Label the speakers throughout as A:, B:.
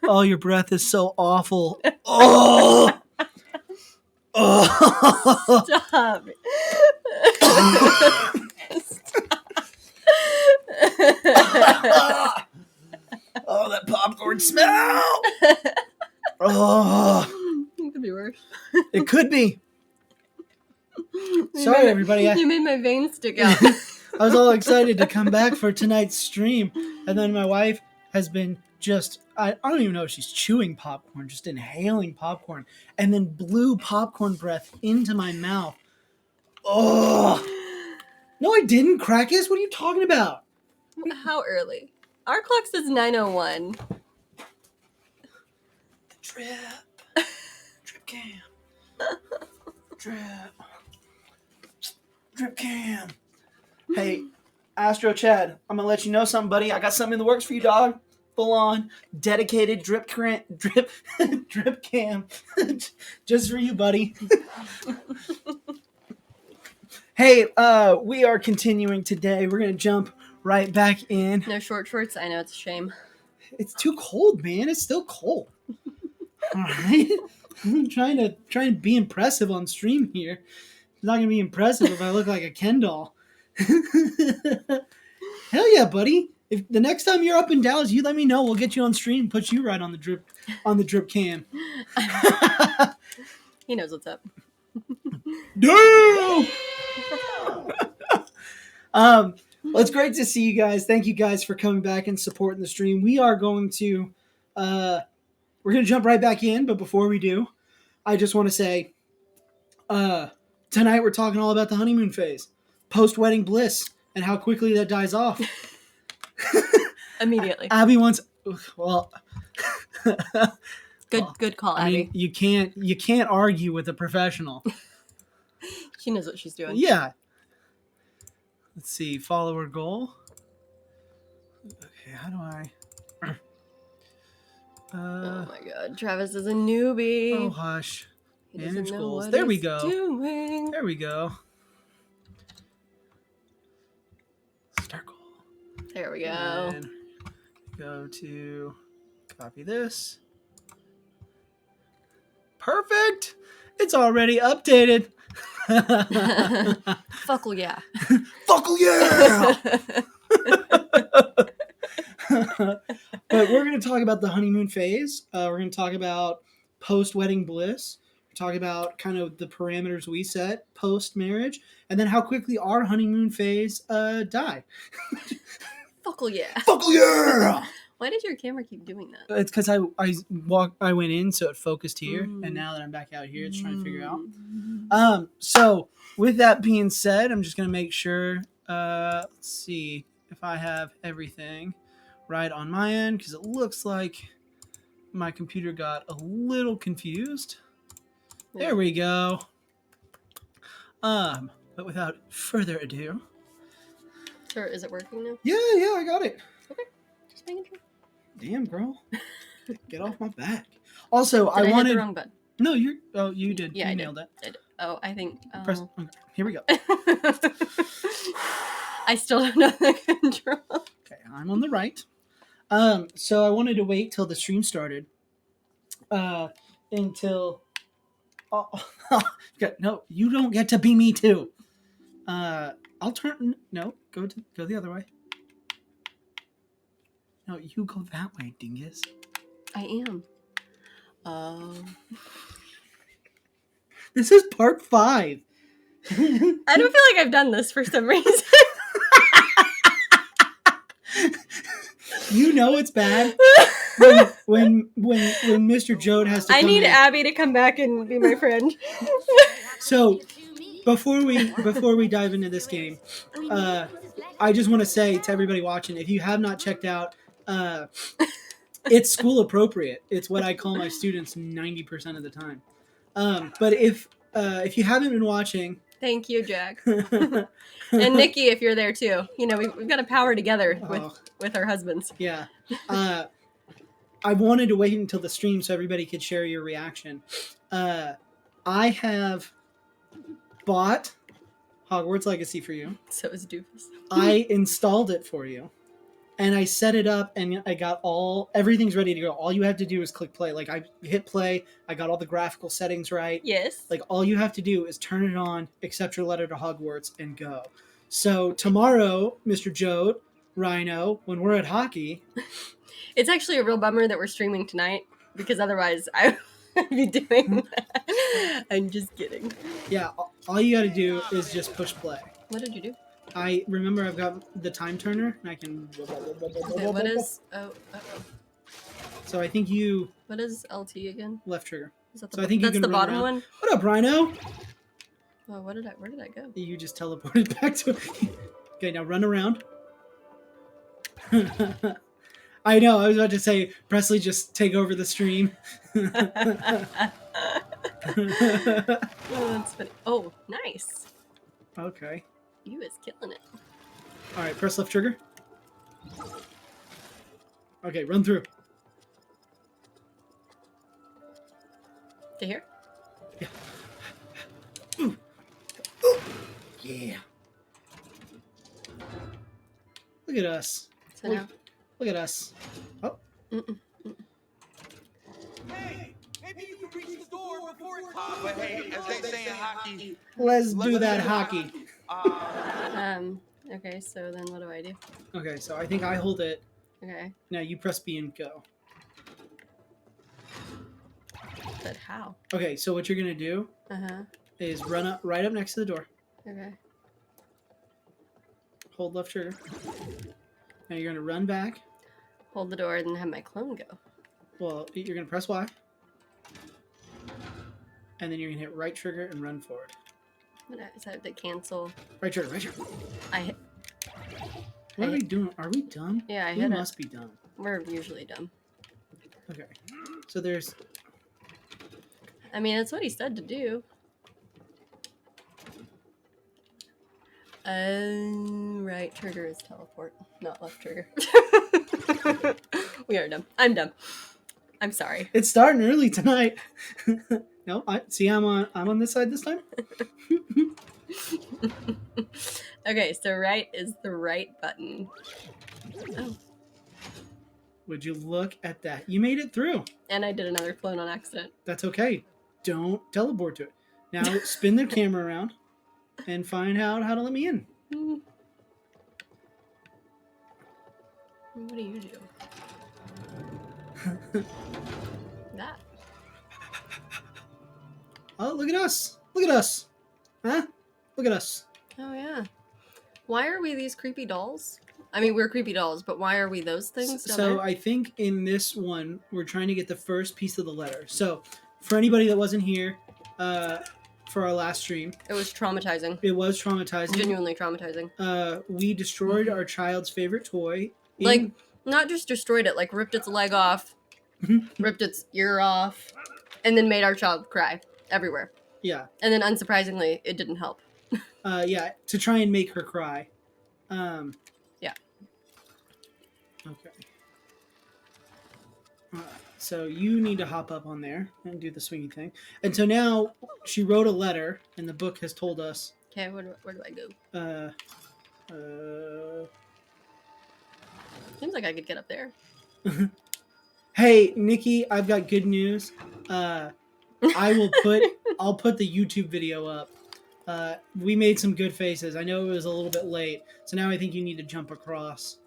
A: Oh, your breath is so awful. Oh! Oh!
B: Stop.
A: Oh, that popcorn smell! Oh,
B: It could be worse.
A: it could be. Sorry, everybody.
B: You made my veins stick out.
A: I was all excited to come back for tonight's stream, and then my wife has been I don't even know if she's chewing popcorn, just inhaling popcorn, and then blew popcorn breath into my mouth. Oh! No, I didn't, Crackus. What are you talking about?
B: How early? Our clock says 9:01.
A: Drip. Drip cam. Drip. Drip cam. Hey, Astro Chad, I'm gonna let you know something, buddy. I got something in the works for you, dog. Full on, dedicated drip cam, just for you, buddy. Hey, we are continuing today. We're gonna jump right back in.
B: No short shorts. I know it's a shame.
A: It's too cold, man. It's still cold. All right, I'm trying to be impressive on stream here. It's not gonna be impressive if I look like a Ken doll. Hell yeah, buddy! If the next time you're up in Dallas, you let me know. We'll get you on stream, put you right on the drip cam.
B: He knows what's up.
A: No. Well, it's great to see you guys. Thank you guys for coming back and supporting the stream. We are going to we're gonna jump right back in, but before we do, I just want to say tonight we're talking all about the honeymoon phase, post-wedding bliss, and how quickly that dies off.
B: Immediately.
A: Abby wants well
B: Good call, Abby.
A: I mean, you can't argue with a professional.
B: She knows what she's doing.
A: Yeah. Let's see, follower goal. Okay, how do I?
B: Oh my god, Travis is a newbie.
A: Oh hush.
B: He doesn't
A: Manage
B: know
A: goals.
B: what
A: There we
B: he's
A: go.
B: doing.
A: There we go. Start goal.
B: There we go.
A: And go to copy this. Perfect. It's already updated.
B: Fuckle yeah.
A: Fuckle yeah. But we're going to talk about the honeymoon phase. We're going to talk about post-wedding bliss. We're talking about kind of the parameters we set post-marriage, and then how quickly our honeymoon phase die.
B: Fuckle yeah.
A: Fuckle yeah.
B: Why did your camera keep doing that?
A: It's because I went in, so it focused here, and now that I'm back out here, it's trying to figure out. So with that being said, I'm just going to make sure. Let's see if I have everything right on my end, because it looks like my computer got a little confused.
B: Yeah.
A: There we go. But without further ado.
B: Sir, is it working now?
A: Yeah, I got it.
B: Okay, just making sure.
A: Damn, girl. Get off my back. Also,
B: Did I
A: wanted.
B: hit the wrong button?
A: No, you did.
B: Yeah,
A: you
B: I
A: nailed it.
B: Oh, I think.
A: Press. Okay, here we go.
B: I still don't know the control.
A: Okay, I'm on the right. So I wanted to wait till the stream started. Until. Oh, no, you don't get to be me too. I'll turn. No, go the other way. No, you go that way, dingus.
B: I am.
A: This is part 5.
B: I don't feel like I've done this for some reason.
A: You know it's bad when Mr. Jode has to.
B: I
A: come
B: need
A: in.
B: Abby to come back and be my friend.
A: So before we dive into this game, I just want to say to everybody watching, if you have not checked out, it's school appropriate. It's what I call my students 90% of the time. But if you haven't been watching,
B: thank you, Jack, and Nikki, if you're there too. You know, we've got to power together with our husbands.
A: Yeah. I wanted to wait until the stream so everybody could share your reaction. I have bought Hogwarts Legacy for you.
B: So is Doofus.
A: I installed it for you. and I set it up, and I got everything's ready to go. All you have to do is click play. Like, I hit play, I got all the graphical settings right.
B: Yes.
A: Like, all you have to do is turn it on, accept your letter to Hogwarts, and go. So tomorrow, Mr. Jode, Rhino, when we're at hockey,
B: it's actually a real bummer that we're streaming tonight, because otherwise I would be doing that. I'm just kidding.
A: Yeah, all you got to do is just push play.
B: What did you do?
A: I remember I've got the time turner, and I can.
B: Okay, what is? Oh.
A: So I think you.
B: What is LT again?
A: Left trigger.
B: Is that the,
A: so I think you
B: that's
A: can
B: the
A: run
B: bottom
A: around.
B: one.
A: What up, Rhino?
B: Oh, where did I go?
A: You just teleported back to. Okay, now run around. I know. I was about to say, Presley, just take over the stream.
B: Oh, that's funny. Oh, nice.
A: Okay.
B: You is killing it.
A: All right, press left trigger. Okay, run through.
B: To here?
A: Yeah. Ooh. Ooh. Yeah. Look at us.
B: So now.
A: Look at us. Oh.
C: Hey, maybe you can reach the door before it pops. But hey, as they say in hockey,
A: Let's do that hockey.
B: Okay, so then what do I do?
A: Okay, so I think I hold it.
B: Okay.
A: Now you press B and go.
B: But how?
A: Okay, so what you're gonna do is run up right up next to the door.
B: Okay.
A: Hold left trigger. Now you're gonna run back.
B: Hold the door and then have my clone go.
A: Well, you're gonna press Y. And then you're gonna hit right trigger and run forward.
B: Is that the cancel?
A: Right trigger, right trigger.
B: I hit.
A: What are we doing? Are we dumb?
B: Yeah, I
A: we
B: hit it.
A: must be dumb.
B: We're usually dumb.
A: Okay. So there's.
B: I mean, that's what he said to do. Right trigger is teleport, not left trigger. We are dumb. I'm dumb. I'm sorry.
A: It's starting early tonight. No, I'm on this side this time.
B: Okay, so right is the right button. Oh.
A: Would you look at that? You made it through.
B: And I did another clone on accident.
A: That's okay. Don't teleport to it. Now spin the camera around and find out how to let me in.
B: What do you do? That.
A: Oh, look at us. Look at us. Huh? Look at us.
B: Oh, yeah. Why are we these creepy dolls? I mean, we're creepy dolls, but why are we those things?
A: So I think in this one, we're trying to get the first piece of the letter. So for anybody that wasn't here for our last stream.
B: It was traumatizing.
A: It was traumatizing.
B: Genuinely traumatizing.
A: We destroyed our child's favorite toy.
B: Like, not just destroyed it, like ripped its leg off, ripped its ear off, and then made our child cry everywhere.
A: Yeah.
B: And then unsurprisingly, it didn't help.
A: Yeah, to try and make her cry.
B: Yeah.
A: Okay. So you need to hop up on there and do the swingy thing. And so now she wrote a letter, and the book has told us.
B: Okay, where do I go? Seems like I could get up there.
A: Hey, Nikki, I've got good news. I'll put the YouTube video up. We made some good faces. I know it was a little bit late, so now I think you need to jump across.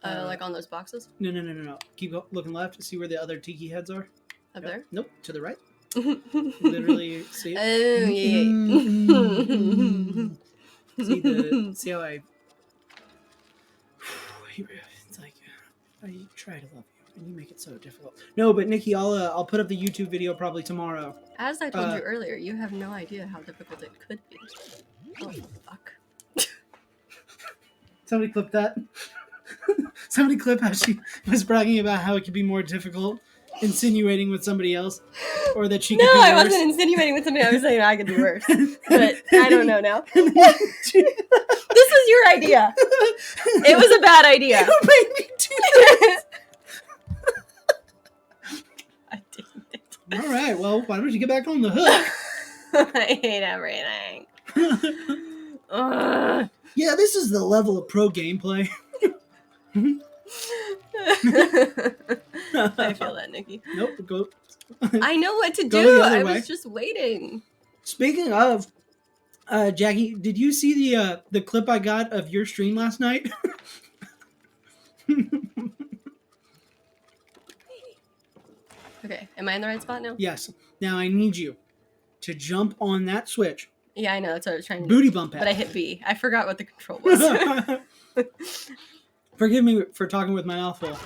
B: Like on those boxes?
A: No. Keep looking left. See where the other tiki heads are?
B: Up there?
A: Nope. To the right. Literally, see it?
B: Oh,
A: yeah. See how I... It's like, I try to love you, and you make it so difficult. No, but Nikki, I'll put up the YouTube video probably tomorrow.
B: As I told you earlier, you have no idea how difficult it could be. Oh, fuck.
A: Somebody clip that. Somebody clip how she was bragging about how it could be more difficult, insinuating with somebody else, or that she could
B: No,
A: do
B: I
A: worse.
B: wasn't insinuating with somebody. I was saying I could do worse. But I don't know now. This was your idea. It was a bad idea.
A: You made me do this.
B: I didn't.
A: All right, well, why don't you get back on the hook?
B: I hate everything. Ugh.
A: Yeah, this is the level of pro gameplay.
B: I feel that, Nikki.
A: Nope. Go.
B: I know what to
A: Go
B: do.
A: the other
B: I
A: way.
B: was just waiting.
A: Speaking of, Jackie, did you see the clip I got of your stream last night?
B: Okay, am I in the right spot now?
A: Yes. Now I need you to jump on that switch.
B: Yeah, I know. That's what I was trying to
A: Booty
B: do.
A: bump
B: But I
A: it.
B: hit B. I forgot what the control was.
A: Forgive me for talking with my mouth full.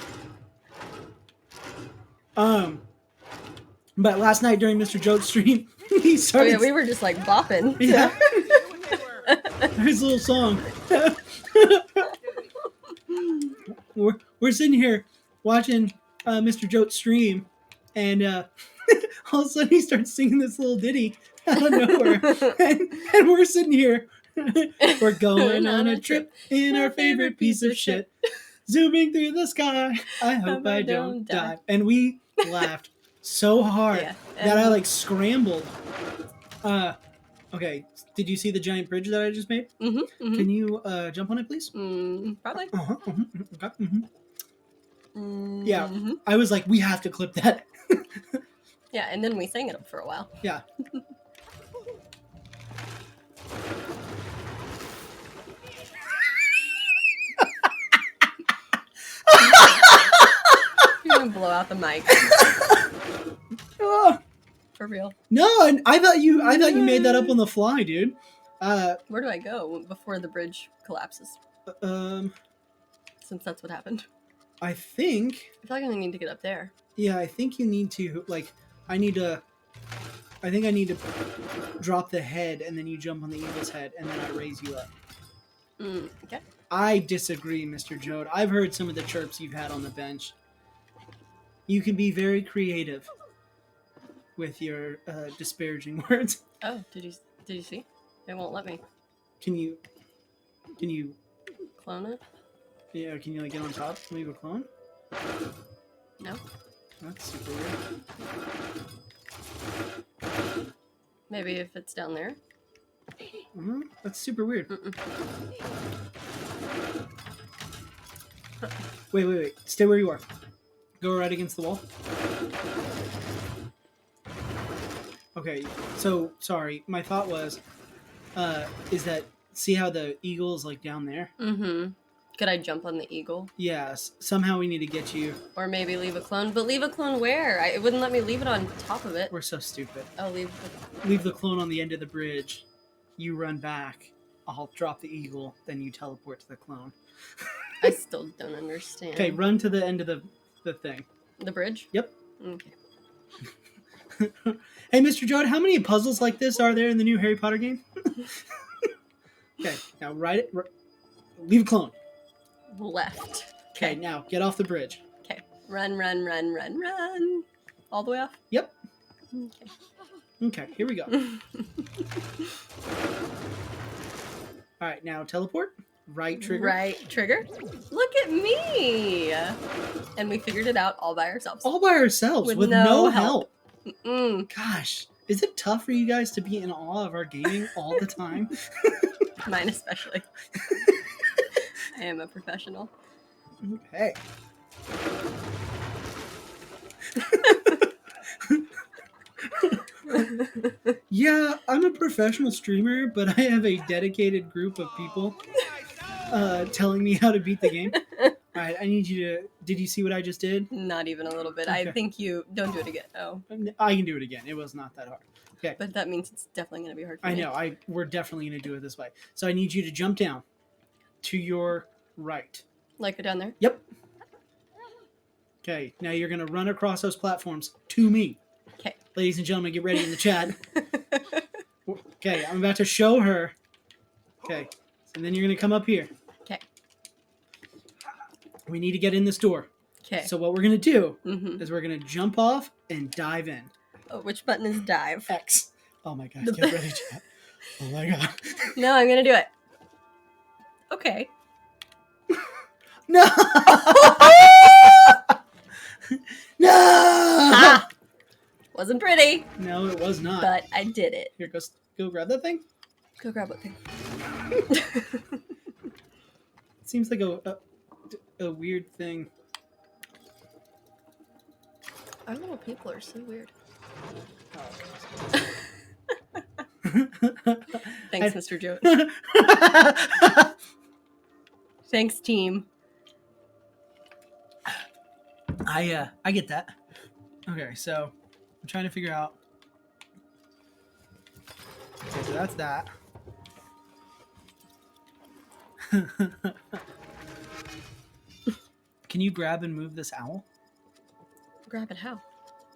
A: But last night during Mr. Joke's stream, he
B: Oh
A: started.
B: yeah, we were just like bopping.
A: Yeah. There's a little song. we're sitting here watching Mr. Joke's stream, and all of a sudden he starts singing this little ditty out of nowhere, and we're sitting here. We're going on a trip in our favorite piece of shit, zooming through the sky. I hope I don't die. And we laughed so hard that I like scrambled. Okay, did you see the giant bridge that I just made? Can you jump on it, please?
B: Probably.
A: Yeah, I was like, we have to clip that.
B: Yeah, and then we sang it for a while.
A: Yeah.
B: You're gonna blow out the mic.
A: Oh,
B: For real.
A: no, I thought you made that up on the fly, dude.
B: Where do I go before the bridge collapses? Since that's what happened.
A: I think.
B: I feel like I need to get up there.
A: Yeah, I think you need to like. I think I need to drop the head, and then you jump on the eagle's head, and then I raise you up.
B: Okay.
A: I disagree, Mr. Jode. I've heard some of the chirps you've had on the bench. You can be very creative with your disparaging words.
B: Oh, did you see? It won't let me
A: Can you
B: clone it.
A: yeah? Can you like get on top? Leave a clone?
B: No.
A: That's super weird.
B: Maybe if it's down there.
A: That's super weird.
B: Mm-mm.
A: Wait. Stay where you are. Go right against the wall. Okay, so sorry. My thought was, is that see how the eagle is like down there?
B: Could I jump on the eagle?
A: Yes. Somehow we need to get you.
B: Or maybe leave a clone. But leave a clone where? It wouldn't let me leave it on top of it.
A: We're so stupid.
B: Oh,
A: Leave the clone on the end of the bridge. You run back. I'll drop the eagle. Then you teleport to the clone.
B: I still don't understand.
A: Okay, run to the end of the thing.
B: The bridge?
A: Yep.
B: Okay.
A: Hey, Mr. Jode, how many puzzles like this are there in the new Harry Potter game? Okay, now leave a clone.
B: Left.
A: Okay, now get off the bridge.
B: Okay. Run. All the way off?
A: Yep.
B: Okay.
A: Okay, here we go. All right, now teleport. Right trigger.
B: Right trigger. Look at me! And we figured it out all by ourselves.
A: All by ourselves with no help. Gosh, is it tough for you guys to be in awe of our gaming all the time?
B: Mine especially. I am a professional.
A: Okay. Yeah, I'm a professional streamer, but I have a dedicated group of people telling me how to beat the game. All right, I need you to. Did you see what I just did?
B: Not even a little bit.
A: Okay.
B: I think you don't do it again. Oh,
A: I can do it again. It was not that hard. Okay.
B: but that means it's definitely going to be hard for me.
A: I know. We're definitely going to do it this way. So I need you to jump down to your right.
B: Like down there?
A: Yep. Okay. Now you're going to run across those platforms to me.
B: Okay.
A: Ladies and gentlemen, get ready in the chat. Okay. I'm about to show her. Okay. And then you're going to come up here.
B: Okay.
A: We need to get in this door.
B: Okay.
A: So what we're going to do is we're going to jump off and dive in.
B: Oh, which button is dive?
A: X. Oh my God. Get ready, chat. Oh my God.
B: No, I'm going to do it. Okay.
A: No! No!
B: Ah! Wasn't pretty,
A: No, it was not.
B: but I did it.
A: Here, go grab that thing.
B: Go grab what thing?
A: It seems like a a weird thing.
B: Our little people are so weird. Thanks, Mr. Joe. Thanks, team.
A: I get that. Okay, so I'm trying to figure out. Okay, so that's that. Can you grab and move this owl?
B: Grab it how?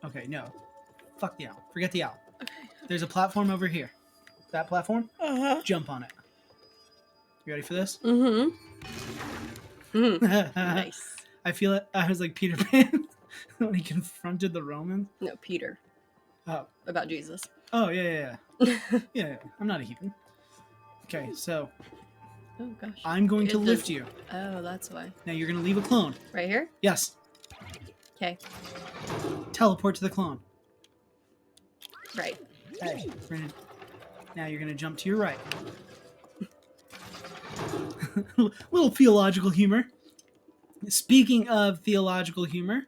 A: Okay, no. Fuck the owl. Forget the owl.
B: Okay.
A: There's a platform over here. That platform?
B: Uh-huh.
A: Jump on it. You ready for this?
B: Mm-hmm. Nice.
A: I feel it. I was like Peter Pan when he confronted the Romans.
B: No, Peter.
A: Oh.
B: About Jesus.
A: Oh, yeah. Yeah, I'm not a heathen. Okay, so
B: Oh, gosh.
A: I'm going to
B: It
A: lift
B: does-
A: you.
B: Oh, that's why.
A: Now you're going to leave a clone.
B: Right here?
A: Yes.
B: Okay.
A: Teleport to the clone.
B: Right.
A: Hey, now you're going to jump to your right. Little theological humor. Speaking of theological humor,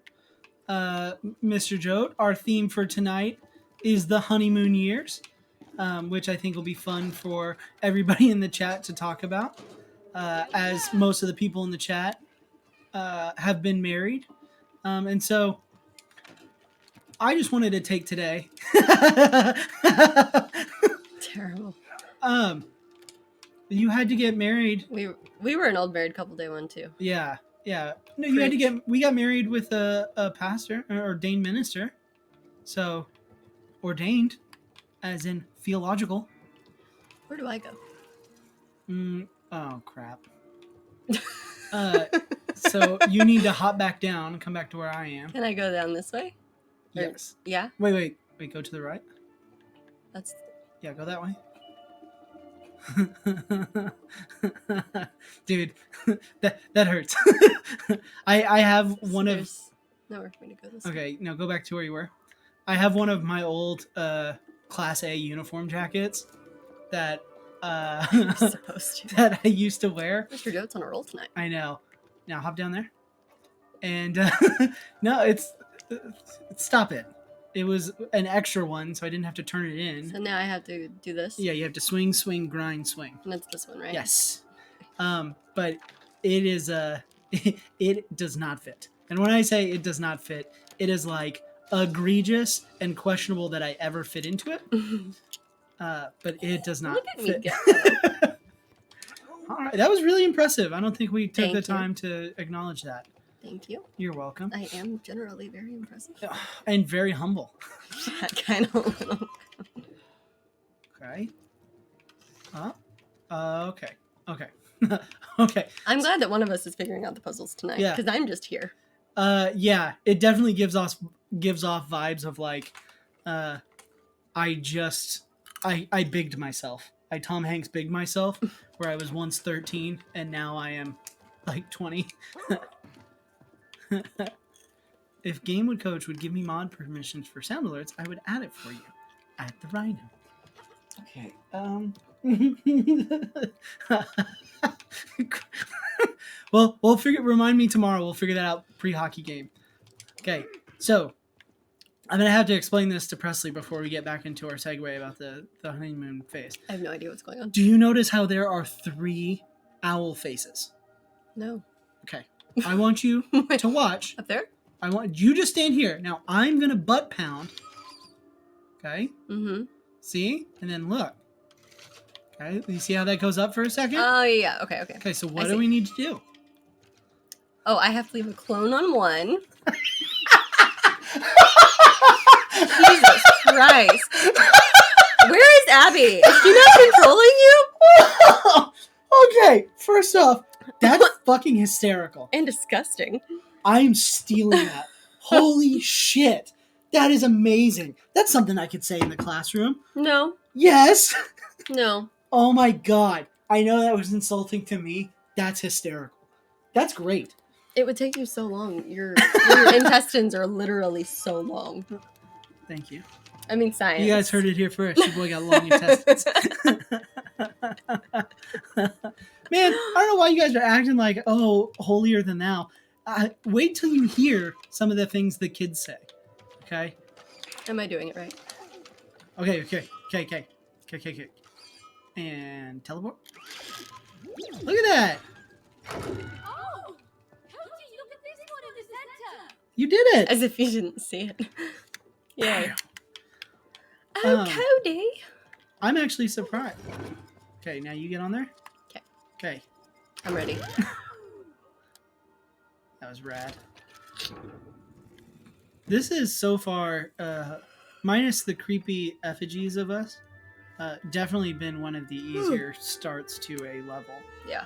A: Mr. Jote, our theme for tonight is the honeymoon years, which I think will be fun for everybody in the chat to talk about, as most of the people in the chat have been married. And so I just wanted to take today.
B: Terrible.
A: You had to get married.
B: We were an old married couple day one too.
A: Yeah. No, you had to get. We got married with a pastor, or ordained minister. So, ordained, as in theological.
B: Where do I go?
A: Oh crap. So you need to hop back down and come back to where I am.
B: Can I go down this way? Or-
A: Yes.
B: Yeah.
A: Wait. Go to the right.
B: That's.
A: Yeah, go that way. Dude, that hurts. I have one of.
B: There's nowhere for me to go this way.
A: Okay, no, go back to where you were. I have one of my old Class A uniform jackets that
B: You're supposed to.
A: that I used to wear.
B: Mr. Jote's on a roll tonight.
A: I know. Now hop down there. And no, it's stop it. It was an extra one, so I didn't have to turn it in.
B: So now I have to do this.
A: Yeah, you have to swing, grind, swing.
B: And it's this one, right?
A: Yes. But it is it does not fit. And when I say it does not fit, it is like egregious and questionable that I ever fit into it. But it does not
B: Look at me
A: fit.
B: go.
A: All right, that was really impressive. I don't think we took
B: Thank
A: the
B: you.
A: time to acknowledge that.
B: Thank you.
A: You're welcome.
B: I am generally very impressive.
A: And very humble.
B: That kind of.
A: Okay. Okay. Okay.
B: I'm glad that one of us is figuring out the puzzles tonight.
A: Yeah.
B: Because I'm just here.
A: Yeah, it definitely gives off vibes of like, I bigged myself. I Tom Hanks bigged myself, where I was once 13 and now I am like 20. If Gamewood Coach would give me mod permissions for sound alerts, I would add it for you at the Rhino. Okay. Well, remind me tomorrow. We'll figure that out pre-hockey game. Okay. So, I'm going to have to explain this to Presley before we get back into our segue about the honeymoon phase.
B: I have no idea what's going on.
A: Do you notice how there are 3 owl faces?
B: No.
A: Okay. I want you to watch.
B: Up there?
A: I want you to stand here. Now, I'm going to butt pound. Okay?
B: Mm-hmm.
A: See? And then look. Okay? You see how that goes up for a second?
B: Oh, yeah. Okay.
A: Okay, so what
B: I
A: do
B: see.
A: we need to do?
B: Oh, I have to leave a clone on one. Jesus Christ. Where is Abby? Is she not controlling you?
A: Okay, first off, that's fucking hysterical.
B: And disgusting.
A: I'm stealing that. Holy shit. That is amazing. That's something I could say in the classroom.
B: No.
A: Yes.
B: No.
A: Oh my god. I know that was insulting to me. That's hysterical. That's great.
B: It would take you so long. Your intestines are literally so long.
A: Thank you.
B: I mean, science.
A: You guys heard it here first. Your boy got long intestines. Man, I don't know why you guys are acting like, oh, holier than thou. Wait till you hear some of the things the kids say. Okay?
B: Am I doing it right?
A: Okay. And teleport. Look at that.
D: Oh! Cody, look at this one in the center!
A: You did it.
B: As if you didn't see it. Yay.
A: Um,
B: Oh, Cody.
A: I'm actually surprised. Okay, now you get on there. Okay.
B: I'm ready.
A: That was rad. This is so far, minus the creepy effigies of us, definitely been one of the easier starts to a level.
B: Yeah.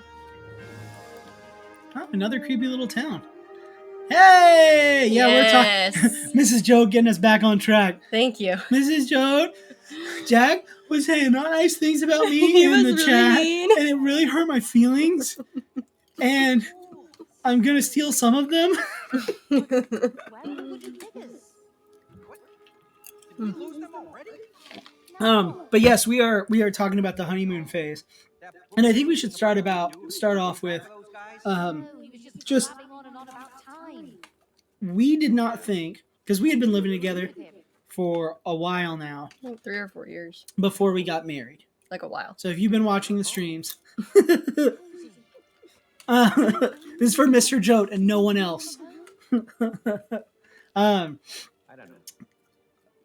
A: Oh, another creepy little town. Hey! Yeah,
B: Yes.
A: we're talking. Mrs. Joe getting us back on track.
B: Thank you.
A: Mrs. Joe, Jack was saying nice things about me
B: He
A: in
B: was
A: the
B: really
A: chat,
B: mean.
A: and it really hurt my feelings. And I'm gonna steal some of them.
D: Where are the wooden figures?
C: What? Did we lose them already?
A: But yes, we are talking about the honeymoon phase, and I think we should start off with
D: No, he was
A: just-
D: blabbing on and on about time.
A: we did not think, because we had been living together for a while now
B: Like 3 or 4 years.
A: before we got married.
B: Like a while.
A: So if you've been watching the streams, this is for Mr. Jote and no one else.
C: I don't know.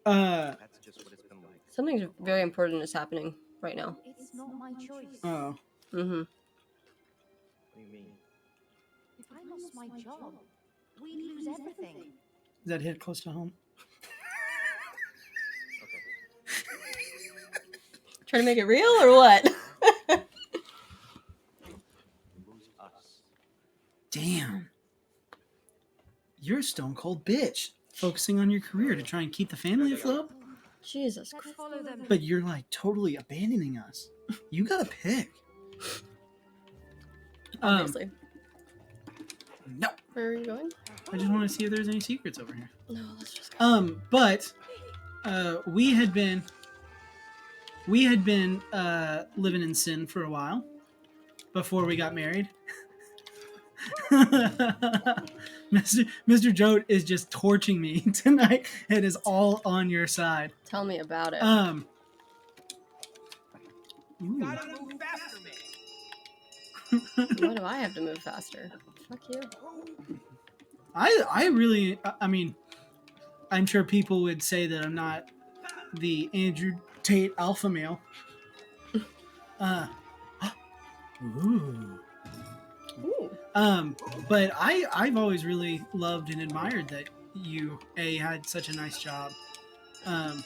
C: That's just what it's been like.
B: Something very important is happening right now.
D: It's not my choice.
A: Oh,
B: Mm-hmm.
C: What do you mean?
D: If I lost my job, we'd lose everything.
A: does that hit close to home?
B: Trying to make it real or what?
C: Lose us.
A: Damn. You're a stone cold bitch, focusing on your career to try and keep the family afloat.
B: Jesus
D: Let's
B: Christ.
D: follow them.
A: But you're like totally abandoning us. You gotta pick.
B: Obviously.
A: No.
B: Where are you going?
A: I just want to see if there's any secrets over here.
B: No, let's just go.
A: But we had been living in sin for a while before we got married. Mr. Jote is just torching me tonight. It is all on your side.
B: Tell me about it.
A: Ooh.
C: Gotta move faster, man.
B: Why do I have to move faster? Fuck you.
A: I really, I mean, I'm sure people would say that I'm not the Andrew Tate alpha male. Ooh.
B: Ooh.
A: But I've always really loved and admired that you had such a nice job, and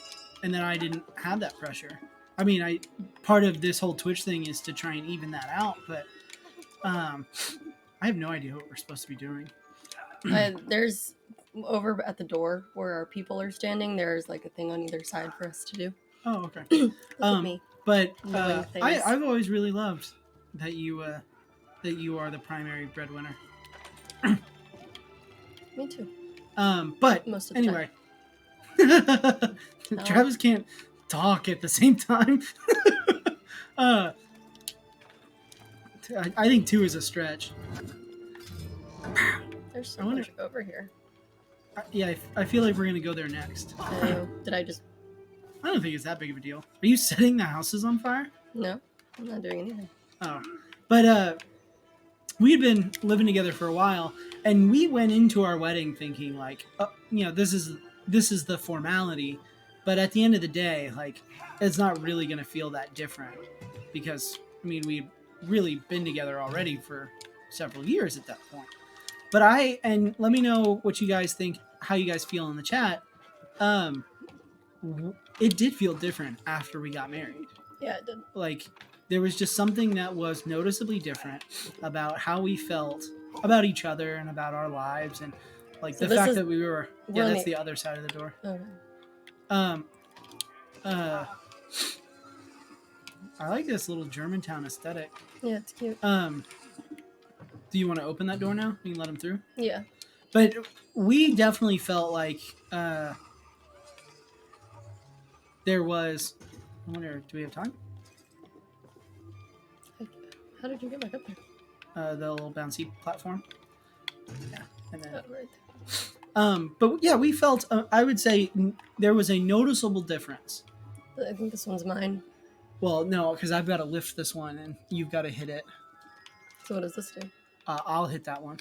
A: that I didn't have that pressure. I mean, part of this whole Twitch thing is to try and even that out, but I have no idea what we're supposed to be doing.
B: There's over at the door where our people are standing. There's like a thing on either side for us to do.
A: Oh, okay.
B: Look at me.
A: But
B: Knowing things.
A: I've always really loved that you are the primary breadwinner.
B: Me too.
A: But
B: Most of the
A: anyway,
B: No.
A: Travis can't talk at the same time. I think 2 is a stretch.
B: There's so
A: I wonder-
B: much over here.
A: I feel like we're gonna go there next.
B: Did I just...
A: I don't think it's that big of a deal. Are you setting the houses on fire?
B: No, I'm not doing anything.
A: Oh, but we had been living together for a while, and we went into our wedding thinking like, this is the formality, but at the end of the day, like, it's not really gonna feel that different because I mean we'd really been together already for several years at that point. But and let me know what you guys think, how you guys feel in the chat. It did feel different after we got married.
B: Yeah, it did.
A: Like, there was just something that was noticeably different about how we felt about each other and about our lives, and like
B: So
A: the
B: this
A: fact
B: is-
A: that we were
B: we're
A: that's
B: in the-
A: the other side of the door.
B: Okay.
A: I like this little Germantown aesthetic.
B: Yeah, it's cute.
A: Do you want to open that door now? You can let him through.
B: Yeah.
A: But we definitely felt like there was. I wonder, do we have time?
B: How did you get back up there?
A: The little bouncy platform. Yeah, and then.
B: Oh, right.
A: But yeah, we felt. I would say there was a noticeable difference.
B: I think this one's mine.
A: Well, no, because I've got to lift this one and you've got to hit it.
B: So what does this do?
A: I'll hit that one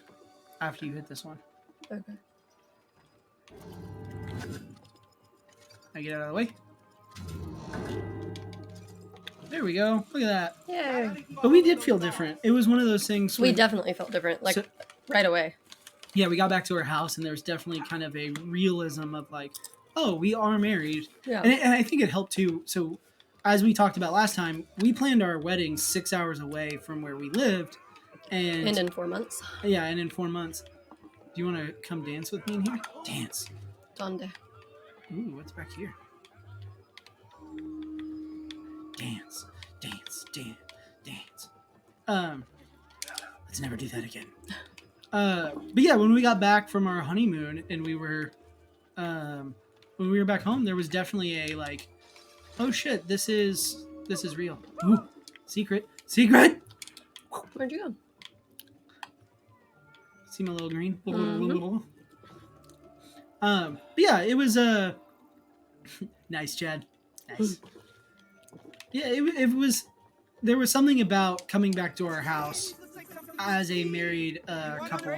A: after you hit this one.
B: Okay.
A: I get out of the way. There we go. Look at that.
B: Yay.
A: But we did feel different. It was one of those things.
B: We definitely felt different, like, right away.
A: Yeah, we got back to our house, and there was definitely kind of a realism of like, oh, we are married.
B: Yeah.
A: And I think it helped too. So, as we talked about last time, we planned our wedding 6 hours away from where we lived. And
B: in 4 months.
A: Yeah, and in 4 months. Do you want to come dance with me in here? Dance.
B: Donde?
A: Ooh, what's back here? Dance, dance, dance, dance. Let's never do that again. But yeah, when we got back from our honeymoon and we were, when we were back home, there was definitely a like, oh shit, this is real. Ooh, secret.
B: Where'd you go?
A: See my little green?
B: Mm-hmm.
A: But yeah, it was nice, Chad. Nice. Yeah, it was. There was something about coming back to our house as a married couple.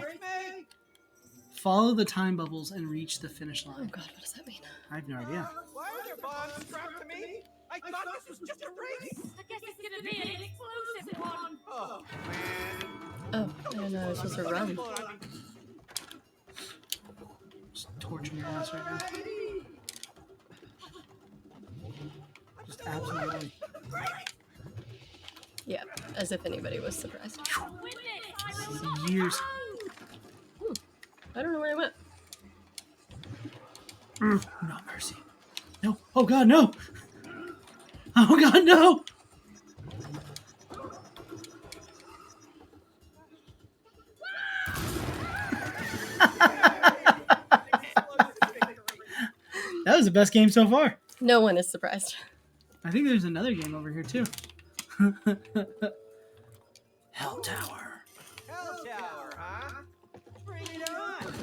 A: Follow the time bubbles and reach the finish
B: Oh
A: line.
B: god, what does that mean?
A: I have no idea.
C: Why are there bombs strapped to me? I thought this was just a race.
D: I guess it's gonna be an explosive one.
C: Oh, man.
B: Oh, I didn't know it was supposed to run.
A: Just torching your ass right now. Just absolutely.
B: Yeah, as if anybody was surprised.
A: Years.
B: I don't know where I went.
A: No mercy. No. Oh god, no. Oh god, no. That was the best game so far.
B: No one is surprised.
A: I think there's another game over here too. Hell Tower.
C: Hell tower, huh? Bring it on.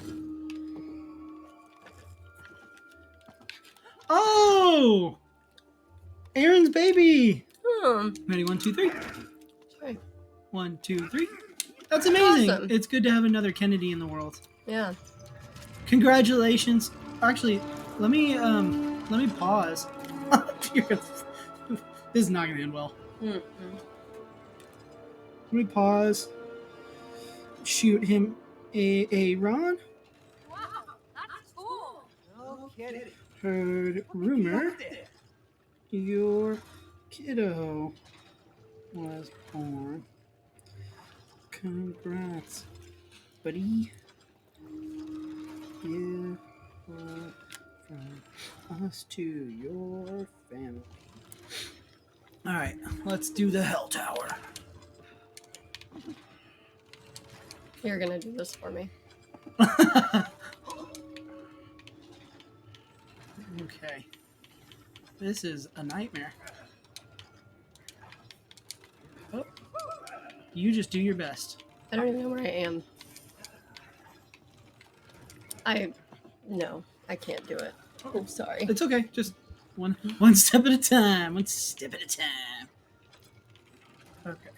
A: Oh! Aaron's baby. Ready? 1, 2, 3.
B: Sorry.
A: 1, 2, 3. That's amazing.
B: Awesome.
A: It's good to have another Kennedy in the world.
B: Yeah.
A: Congratulations. Actually, let me pause. This is not gonna end well.
B: Mm-mm.
A: Let me pause. Shoot him a Ron.
D: Wow, that's cool.
C: No kidding.
A: Heard rumor your kiddo was born. Congrats, buddy. Yeah, from us to your family. All right, let's do the Hell Tower.
B: You're gonna do this for me.
A: Okay. This is a nightmare. Oh. You just do your best.
B: I don't even know where I am. No, I can't do it. I'm sorry.
A: It's okay. Just one step at a time. One step at a time. Okay.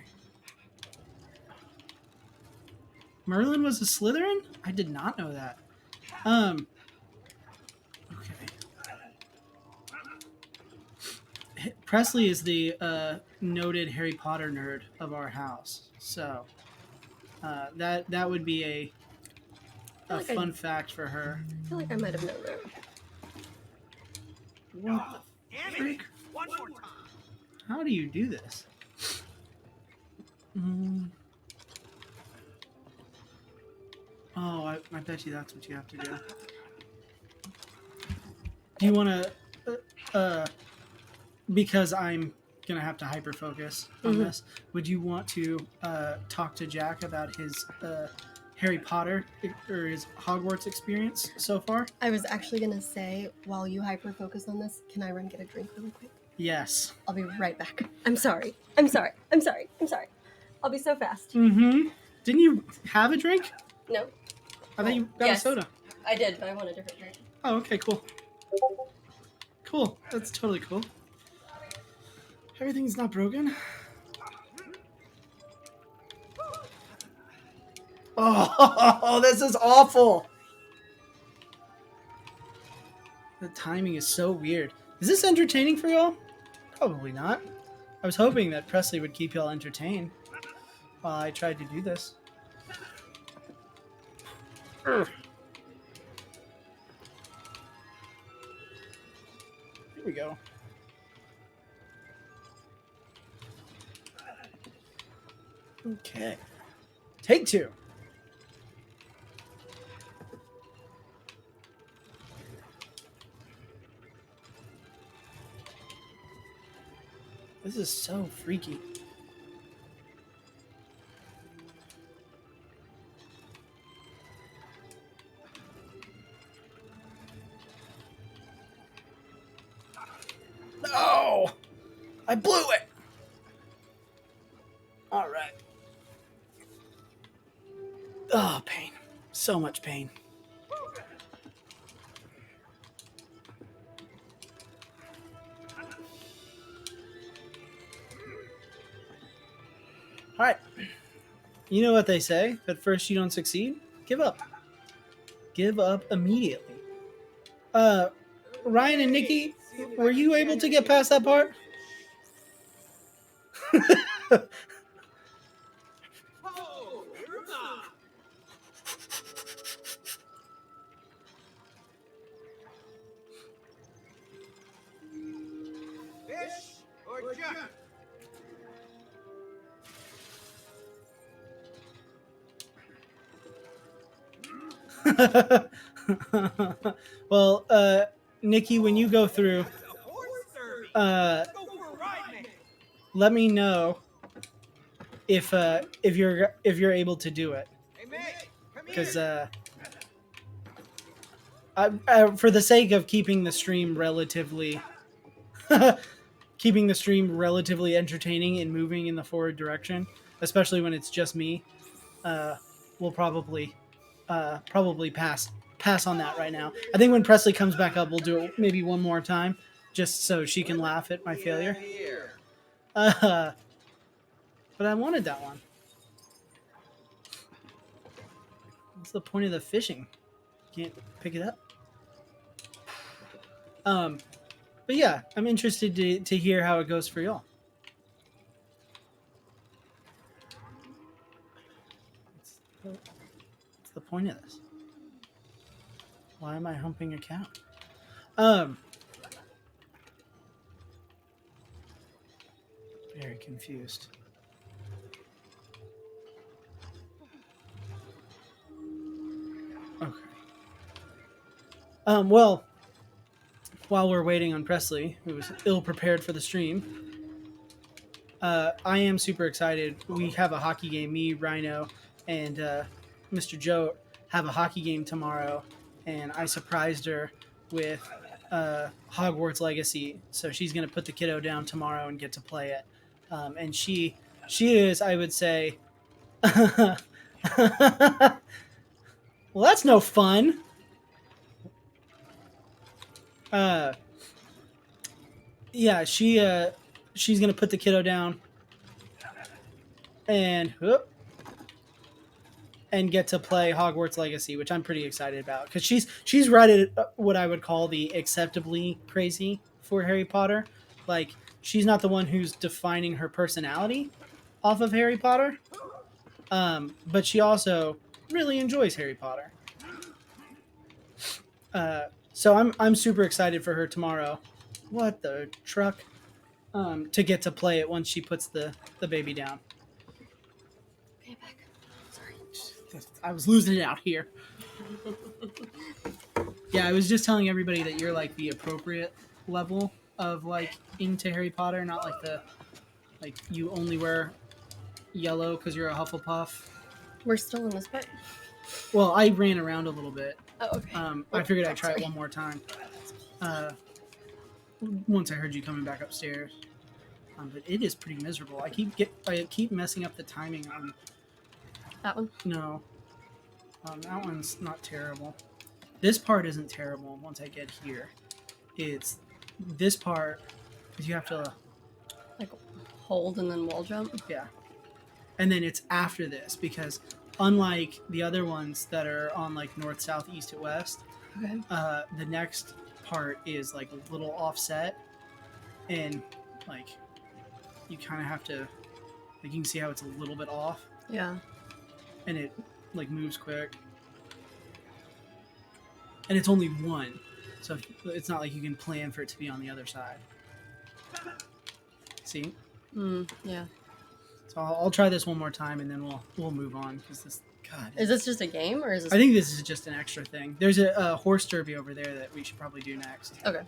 A: Merlin was a Slytherin? I did not know that. Okay. Presley is the noted Harry Potter nerd of our house, so that would be a
B: like
A: fun fact for her.
B: I feel like I might have known that.
A: What the freak?
C: One more time.
A: How do you do this? Oh, I bet you that's what you have to do. Do you want to, because I'm going to have to hyper-focus on this, would you want to talk to Jack about his Harry Potter or his Hogwarts experience so far?
B: I was actually gonna say, while you hyper-focus on this, can I run get a drink really quick?
A: Yes.
B: I'll be right back. I'm sorry. I'll be so fast.
A: Mm-hmm. Didn't you have a drink?
B: No,
A: I thought you got
B: Yes.
A: a soda.
B: I did, but I want a different drink.
A: Oh, okay, cool. Cool. That's totally cool. Everything's not broken. Oh, this is awful. The timing is so weird. Is this entertaining for y'all? Probably not. I was hoping that Presley would keep y'all entertained while I tried to do this. Ugh. Here we go. Okay. Take two. This is so freaky. No! I blew it! Alright. Oh, pain. So much pain. Alright. You know what they say? At first you don't succeed, give up. Give up immediately. Ryan and Nikki, were you able to get past that part?
C: Oh, you're not. Fish or junk?
A: Well, Nikki, when you go through,
C: It's a horse derby.
A: uh,
C: Let's go for a ride, man.
A: let me know if you're able to do it,
C: Hey, mate, come here.
A: because for the sake of keeping the stream relatively entertaining and moving in the forward direction, especially when it's just me, we'll probably pass on that right now. I think when Presley comes back up, we'll do it maybe one more time, just so she can laugh at my failure.
C: Here.
A: But I wanted that one. What's the point of the fishing? Can't pick it up. But yeah, I'm interested to hear how it goes for y'all. What's the point of this? Why am I humping a cow? Very confused. Okay. Well, while we're waiting on Presley, who was ill prepared for the stream, I am super excited. We have a hockey game. Me, Rhino, and Mr. Joe have a hockey game tomorrow, and I surprised her with Hogwarts Legacy. So she's gonna put the kiddo down tomorrow and get to play it. And she is, I would say, well, that's no fun. Yeah, she's gonna put the kiddo down and get to play Hogwarts Legacy, which I'm pretty excited about because she's right at what I would call the acceptably crazy for Harry Potter. Like, she's not the one who's defining her personality off of Harry Potter, but she also really enjoys Harry Potter. So I'm super excited for her tomorrow. What the truck? To get to play it once she puts the baby down.
B: Okay, back. Sorry.
A: I was losing it out here. Yeah, I was just telling everybody that you're like the appropriate level of like into Harry Potter, not like you only wear yellow because you're a Hufflepuff.
B: We're still in this part.
A: Well, I ran around a little bit.
B: Oh, okay.
A: I figured I'd try it one more time. Once I heard you coming back upstairs. But it is pretty miserable. I keep messing up the timing on.
B: That one?
A: No, that one's not terrible. This part isn't terrible. Once I get here, it's this part because you have to
B: Like hold and then wall jump?
A: yeah, and then it's after this because unlike the other ones that are on like north, south, east, and west,
B: Okay.
A: the next part is like a little offset, and like you kind of have to like you can see how it's a little bit off,
B: Yeah.
A: and it like moves quick, and it's only one, so it's not like you can plan for it to be on the other side. See?
B: Yeah.
A: So I'll try this one more time, and then we'll move on because this. God,
B: Is this just a game or is this?
A: I think this is just an extra thing. There's a horse derby over there that we should probably do next.
B: Okay.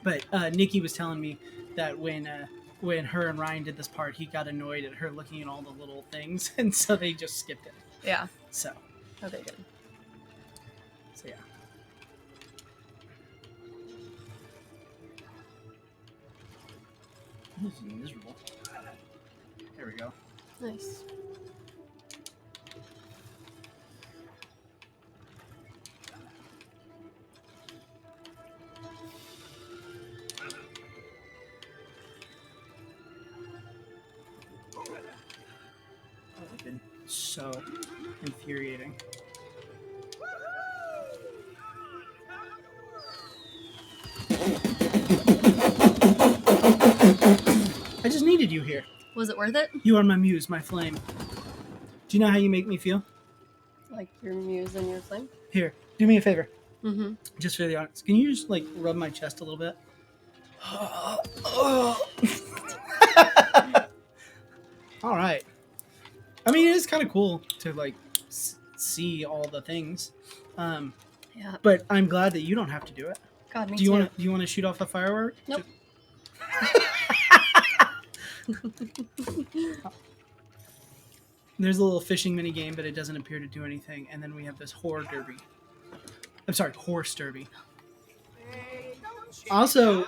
A: But Nikki was telling me that when her and Ryan did this part, he got annoyed at her looking at all the little things, and so they just skipped it.
B: Yeah.
A: So
B: Okay, good.
A: yeah. This is miserable. There we go.
B: Nice.
A: That would have been so infuriating. I just needed you here.
B: Was it worth it?
A: You are my muse, my flame. Do you know how you make me feel?
B: Like your muse and your flame?
A: Here, do me a favor.
B: Mm-hmm.
A: Just for the audience. Can you just like rub my chest a little bit? All right. I mean, it is kind of cool to like see all the things.
B: Yeah.
A: But I'm glad that you don't have to do it.
B: God, me
A: Do you
B: too.
A: want to shoot off a firework?
B: Nope.
A: There's a little fishing mini game, but it doesn't appear to do anything. And then we have this horse derby. Also,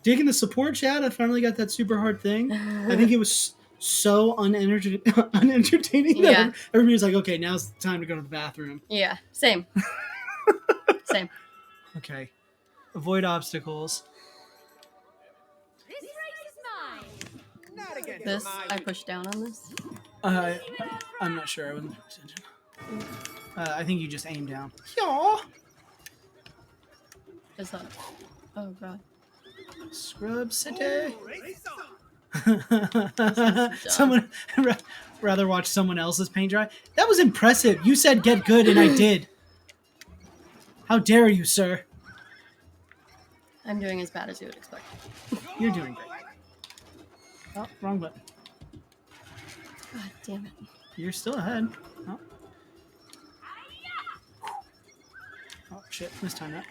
A: digging the support chat. I finally got that super hard thing. I think it was so unentertaining that
B: Yeah.
A: everybody was like, "Okay, now's the time to go to the bathroom."
B: Yeah. Same. Same.
A: Okay, avoid obstacles.
D: This race is mine.
C: Not against
B: This,
C: my
B: I pushed down on this.
A: I'm not sure. I wasn't paying attention. I think you just aim down. Yeah.
B: Is that? Oh god.
A: Scrub City.
C: race on.
A: Someone rather watch someone else's paint dry. That was impressive. You said get good, and I did. How dare you, sir?
B: I'm doing as bad as you would expect.
A: You're doing great. Oh, wrong button.
B: God damn it.
A: You're still ahead. Oh, oh shit. Missed time that.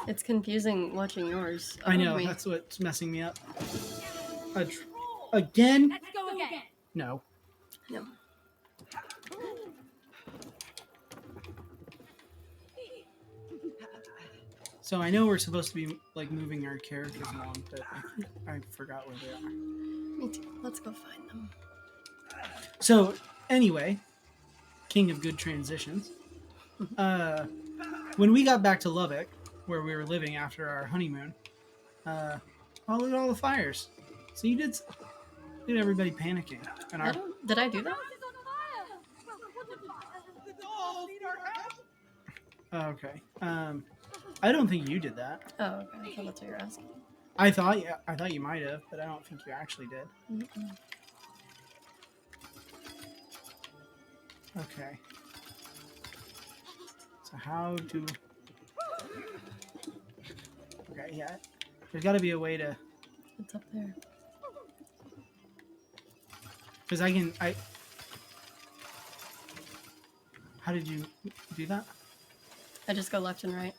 B: It's confusing watching yours.
A: I know.
B: Me.
A: That's what's messing me up. Again?
D: Let's go again.
A: No.
B: No.
A: So I know we're supposed to be like moving our characters along, but I forgot where they are.
B: Me too. Let's go find them.
A: So anyway, king of good transitions. When we got back to Lubbock, where we were living after our honeymoon, oh, look at all the fires. So you did everybody panicking. And
B: I don't. Did I do that?
D: House is on fire.
C: The dolls need our help.
A: okay. I don't think you did that.
B: Oh, okay. I thought that's what you're asking.
A: I thought you might have, but I don't think you actually did.
B: Mm-mm.
A: Okay. So how do? Okay, yeah. There's got to be a way to,
B: It's up there.
A: because I. How did you do that?
B: I just go left and right.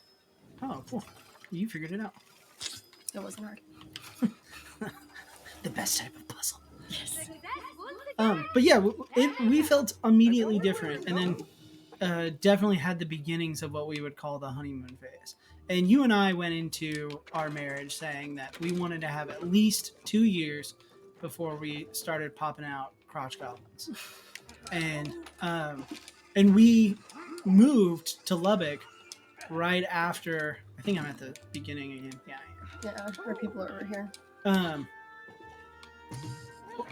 A: Oh, cool. You figured it out.
B: It wasn't hard.
A: The best type of puzzle.
B: Yes.
A: But yeah, we felt immediately different, and then definitely had the beginnings of what we would call the honeymoon phase. And you and I went into our marriage saying that we wanted to have at least 2 years before we started popping out crotch goblins. And we moved to Lubbock right after. I think I'm at the beginning again. Yeah, I am.
B: Yeah, our people are over here.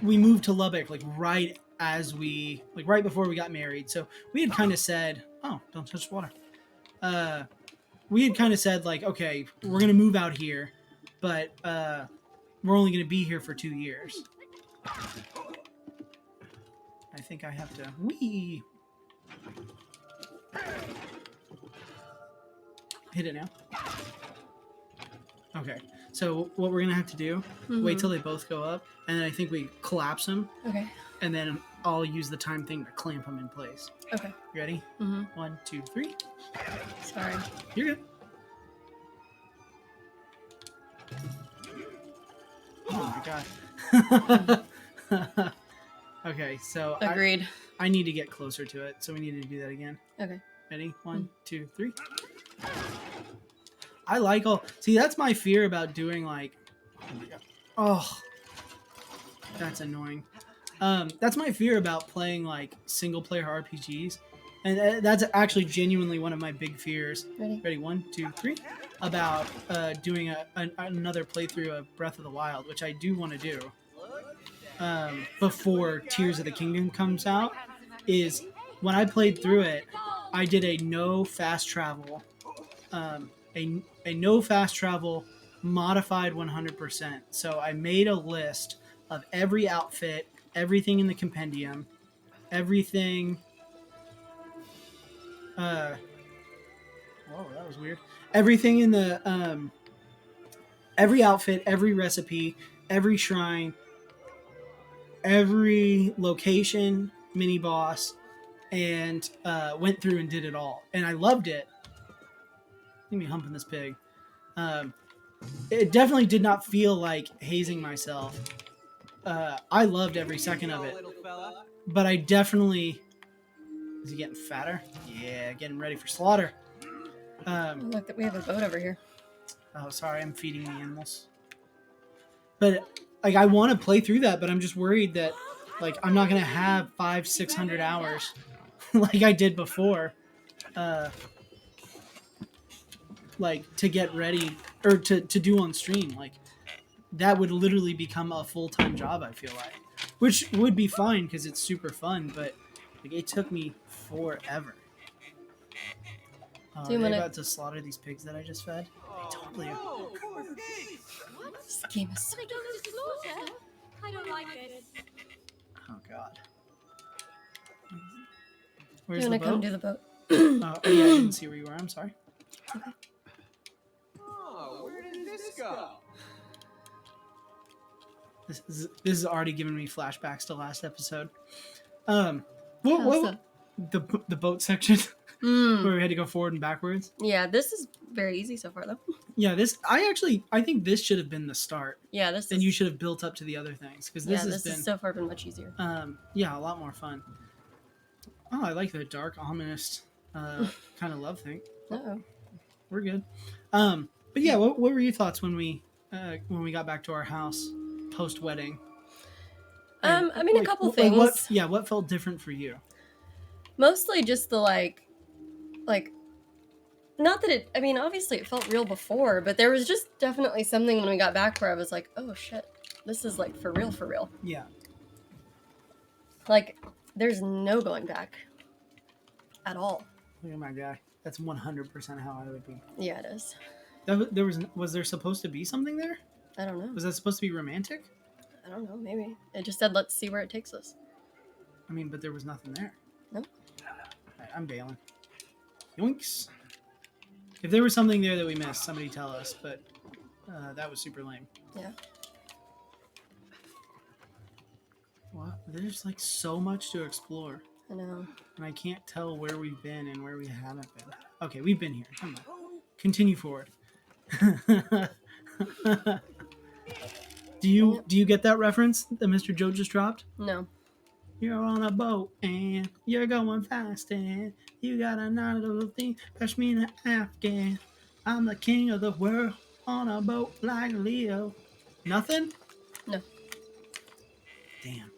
A: We moved to Lubbock right before we got married. So we had kind of said, "Oh, don't touch the water." We had kind of said okay, we're gonna move out here, but we're only gonna be here for 2 years. I think I have to hit it now. Okay, so what we're gonna have to do, wait till they both go up, and then I think we collapse them.
B: Okay.
A: And then I'll use the time thing to clamp them in place.
B: Okay.
A: You ready? 1, 2, 3.
B: Sorry.
A: You're good. Oh my god. Okay, so
B: Agreed.
A: I need to get closer to it, so we need to do that again.
B: Okay.
A: Ready? 1, 2, 3. I like all. See, that's my fear about doing oh my god. Oh, that's annoying. That's my fear about playing single player RPGs, and that's actually genuinely one of my big fears. Ready? 1, 2, 3. About doing another playthrough of Breath of the Wild, which I do want to do before Tears of the Kingdom comes out. Is when I played through it, I did a no fast travel, a no fast travel modified 100%. So I made a list of every outfit, everything in the compendium, everything. Whoa, that was weird. Everything in the every outfit, every recipe, every shrine, every location, mini boss, and went through and did it all, and I loved it. Let me humping this pig. It definitely did not feel like hazing myself. I loved every second of it, but I definitely. Is he getting fatter? Yeah, getting ready for slaughter.
B: Look, that we have a boat over here.
A: Oh, sorry, I'm feeding the animals. But I want to play through that, but I'm just worried that I'm not gonna have 500-600 hours like I did before. To get ready or to do on stream. That would literally become a full-time job, I feel like, which would be fine because it's super fun, but it took me forever. Are you about to slaughter these pigs that I just fed? They totally are.
B: This game is so
D: They go to slaughter? I don't like this.
A: Oh god.
B: You
A: Where's
B: wanna
A: the
B: come
A: boat?
B: do the boat?
A: Oh yeah, I didn't see where you were. I'm sorry.
B: Okay.
C: Oh, where did this go?
A: This is already giving me flashbacks to last episode.
B: How's
A: What the boat section where we had to go forward and backwards?
B: Yeah, this is very easy so far, though.
A: Yeah, I think this should have been the start.
B: Yeah, this.
A: And you should have built up to the other things because this has been
B: has so far been much easier.
A: yeah, a lot more fun. Oh, I like the dark, ominous kind of love thing.
B: Uh-oh.
A: We're good. But yeah, what were your thoughts when we got back to our house post wedding?
B: I mean, a couple things.
A: What felt different for you?
B: Mostly just the not that it. I mean, obviously it felt real before, but there was just definitely something when we got back where I was like, oh shit, this is for real, for real.
A: Yeah.
B: There's no going back at all.
A: Look at my guy. That's 100% how I would be.
B: Yeah, it is.
A: Was there supposed to be something there?
B: I don't know.
A: Was that supposed to be romantic?
B: I don't know. Maybe it just said, "Let's see where it takes us."
A: I mean, but there was nothing there.
B: Nope.
A: Right, I'm bailing. Yoinks. If there was something there that we missed, somebody tell us. But that was super lame.
B: Yeah.
A: Wow, there's so much to explore.
B: I know.
A: And I can't tell where we've been and where we haven't been. Okay, we've been here. Come on. Continue forward. Do you get that reference that Mr. Joe just dropped?
B: No.
A: You're on a boat and you're going fast and You got a nice little thing, Pashmina Afghan. I'm the king of the world on a boat like Leo. Nothing?
B: No.
A: Damn.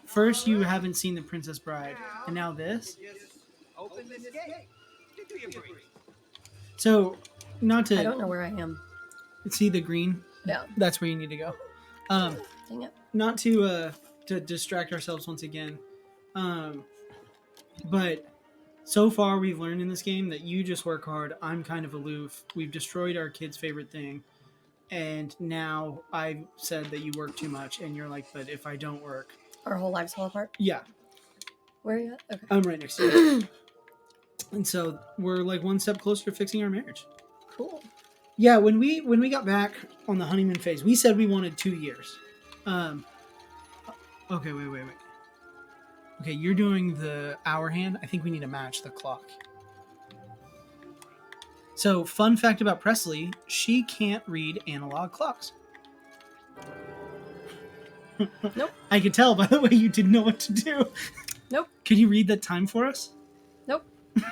A: First, you haven't seen The Princess Bride, and now this?
C: Just open this gate. Give me a breeze.
A: So, not
B: I
A: to
B: don't know where I am.
A: see the green,
B: Yeah.
A: that's where you need to go.
B: Dang it.
A: Not to distract ourselves once again, but so far we've learned in this game that you just work hard. I'm kind of aloof. We've destroyed our kid's favorite thing, and now I've said that you work too much, and you're like, but if I don't work,
B: Our whole lives fall apart.
A: yeah,
B: Where are you at? Okay.
A: I'm right next to you. And so we're like one step closer to fixing our marriage.
B: Cool.
A: Yeah, when we got back on the honeymoon phase, we said we wanted 2 years. Okay, wait. Okay, you're doing the hour hand. I think we need to match the clock. So, fun fact about Presley, she can't read analog clocks.
B: Nope.
A: I could tell by the way you didn't know what to do.
B: Nope.
A: Could you read the time for us?
B: Nope.
C: They go.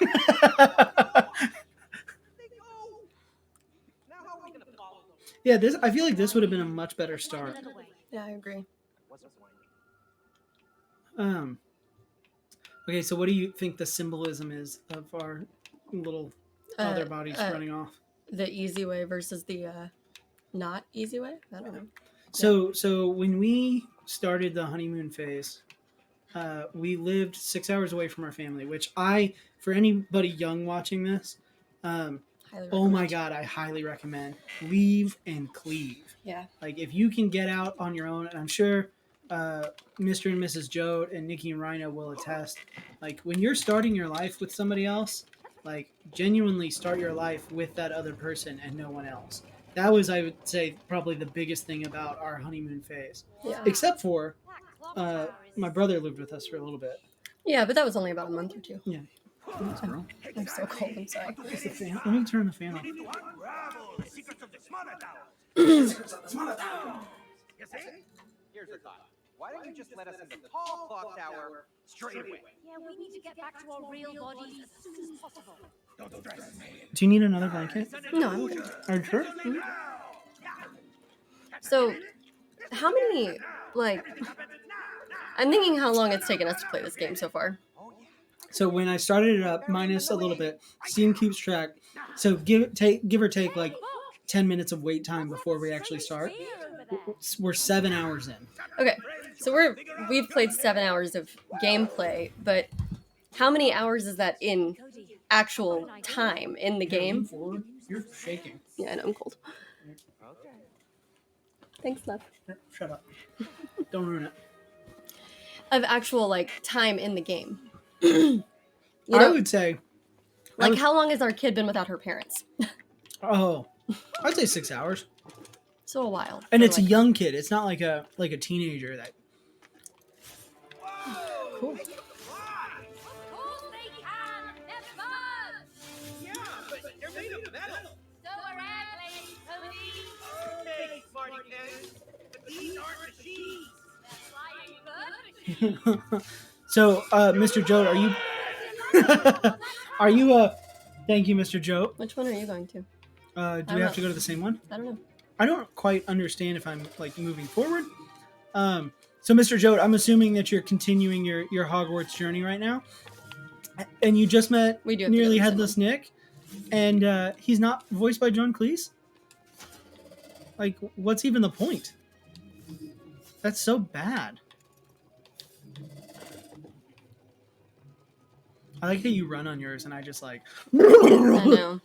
C: Now how are we gonna follow them?
A: Yeah, I feel like this would have been a much better start.
B: Yeah, I agree.
C: What's the point?
A: Okay, so what do you think the symbolism is of our little other bodies running off?
B: The easy way versus the not easy way? I don't know.
A: So when we started the honeymoon phase, we lived 6 hours away from our family, which for anybody young watching this,
B: Highly
A: oh my
B: recommend.
A: God, I highly recommend leave and cleave.
B: Yeah.
A: Like if you can get out on your own, and I'm sure Mr. and Mrs. Joad and Nikki and Rhino will attest, like when you're starting your life with somebody else, like genuinely start your life with that other person and no one else. That was, I would say, probably the biggest thing about our honeymoon phase.
B: Yeah.
A: Except for my brother lived with us for a little bit.
B: Yeah, but that was only about a month or two.
A: Yeah. Thanks, bro.
B: I'm so cold. I'm sorry.
A: Where's the fan? Let me turn the fan off.
C: To unravel the secrets of the Smother Tower. You see? Here's a thought. Why don't you just let us in the tall clock tower straight away?
D: Yeah, we need to get back to our real bodies as soon as possible.
C: Don't stress me.
A: Do you need another blanket?
B: No, I'm good.
A: Are you sure?
B: So, how many, like, I'm thinking how long it's taken us to play this game so far.
A: So when I started it up, minus a little bit, Steam keeps track. So give or take like 10 minutes of wait time before we actually start. We're 7 hours in.
B: Okay, so we've played 7 hours of gameplay, but how many hours is that in actual time in the game?
A: Forward. You're shaking.
B: Yeah, I know, I'm cold.
C: Okay.
B: Thanks, love.
A: Shut up. Don't ruin it.
B: Of actual, like, time in the game. You
A: I
B: know,
A: would say,
B: like, how long has our kid been without her parents?
A: I'd say 6 hours.
B: So a while.
A: And
B: For,
A: it's a
B: like,
A: young kid. It's not like a teenager that.
B: Cool.
D: Of course they can! They're fun!
C: Yeah, but they're made of metal.
D: So are airplanes, Cody!
C: Okay, smarty pants. But these aren't machines.
D: They're flying bird machines!
A: So, Mr. Joe, are you? Are you? Thank you, Mr. Joe.
B: Which one are you going to?
A: Do
B: I
A: we
B: don't
A: have to
B: know.
A: go to the same one?
B: I don't know.
A: I don't quite understand if I'm like moving forward. So, Mr. Joe, I'm assuming that you're continuing your Hogwarts journey right now, and you just met
B: We do have to go
A: Nearly
B: to the same
A: Headless Nick, and he's not voiced by John Cleese. Like, what's even the point? That's so bad. I like that you run on yours, and I just like.
B: I know.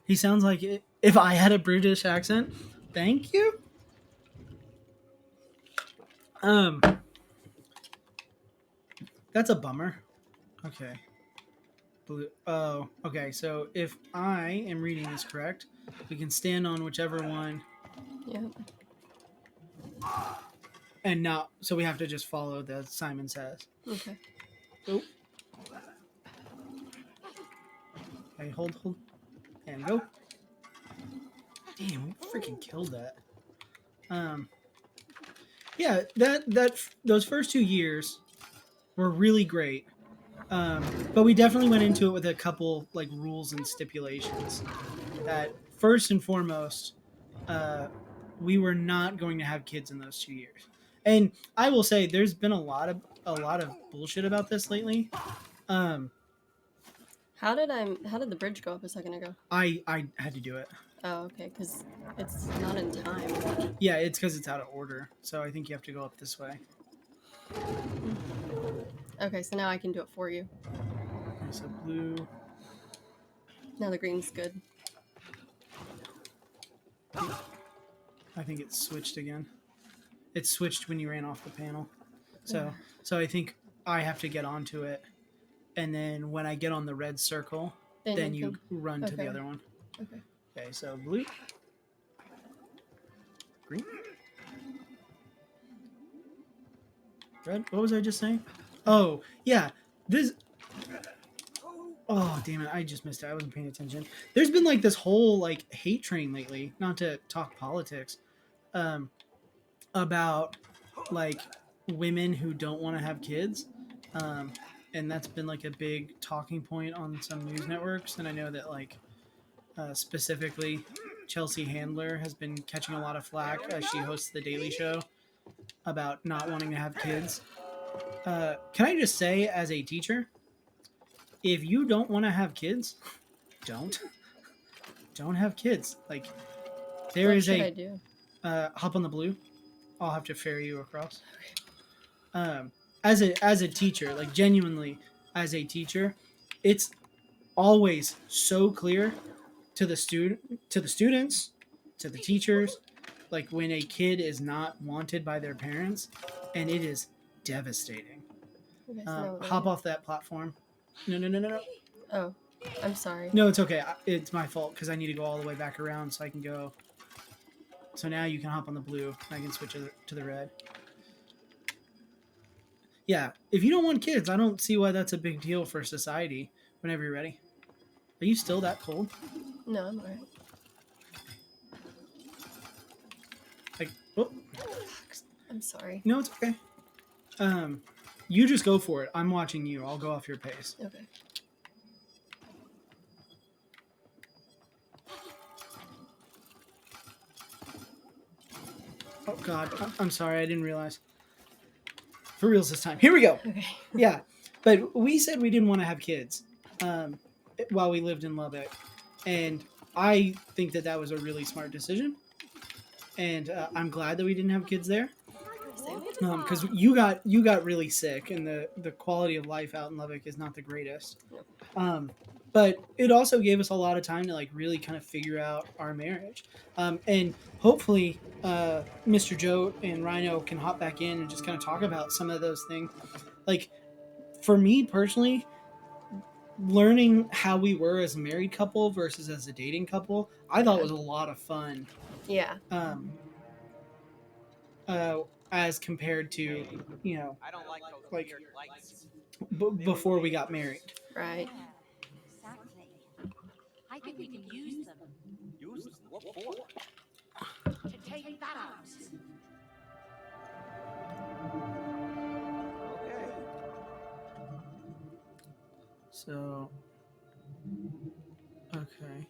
A: He sounds like if I had a British accent. Thank you. That's a bummer. Okay. Blue. Oh, okay. So if I am reading this correct, we can stand on whichever one,
B: Yeah.
A: and not. So we have to just follow the Simon Says.
B: Okay.
A: Oh. Okay, hold, and go. Damn, we freaking killed that. Yeah, those first 2 years, were really great. But we definitely went into it with a couple like rules and stipulations. That first and foremost, uh, we were not going to have kids in those 2 years. And I will say, there's been a lot of bullshit about this lately. Um,
B: How did the bridge go up a second ago?
A: I had to do it.
B: Oh, okay, because it's not in time.
A: Yeah, it's because it's out of order. So I think you have to go up this way.
B: Okay, so now I can do it for you.
A: Okay, so blue.
B: Now the green's good.
A: I think it's switched again. It switched when you ran off the panel. So I think I have to get onto it, and then when I get on the red circle, then you run to the
B: okay.
A: other one.
B: Okay.
A: Okay, so blue, green, red. What was I just saying? Oh, yeah. This. Oh, damn it. I just missed it. I wasn't paying attention. There's been like this whole like hate train lately, not to talk politics, about like women who don't want to have kids. And that's been like a big talking point on some news networks. And I know that like specifically Chelsea Handler has been catching a lot of flack as she hosts the Daily Show about not wanting to have kids. Can I just say, as a teacher, if you don't want to have kids, don't have kids. Like there
B: What
A: is
B: should
A: a
B: I do?
A: hop on the blue. I'll have to ferry you across. As a teacher, like genuinely as a teacher, it's always so clear to the students, to the teachers, like when a kid is not wanted by their parents, and it is devastating.
B: Okay, so now what do I
A: Hop
B: do?
A: off that platform. No.
B: Oh, I'm sorry.
A: No, it's okay. It's my fault because I need to go all the way back around so I can go. So now you can hop on the blue. And I can switch to the red. Yeah, if you don't want kids, I don't see why that's a big deal for society. Whenever you're ready. Are you still that cold?
B: No, I'm alright.
A: Like, oh,
B: I'm sorry.
A: no, it's okay. You just go for it. I'm watching you. I'll go off your pace.
B: Okay.
A: Oh God, I'm sorry. I didn't realize. For reals this time. Here we go.
B: Okay.
A: Yeah, but we said we didn't want to have kids while we lived in Lubbock, and I think that was a really smart decision. And I'm glad that we didn't have kids there. Because you got really sick, and the quality of life out in Lubbock is not the greatest. But it also gave us a lot of time to like really kind of figure out our marriage, and hopefully Mr. Joe and Rhino can hop back in and just kind of talk about some of those things. Like for me personally, learning how we were as a married couple versus as a dating couple, I thought was a lot of fun.
B: Yeah.
A: As compared to, you know,
C: I don't like those
A: like
C: weird lights.
A: before we got married.
B: Right.
D: Exactly. I think we can use them
C: Use them? What for?
D: to take that out.
C: Okay.
A: So, okay.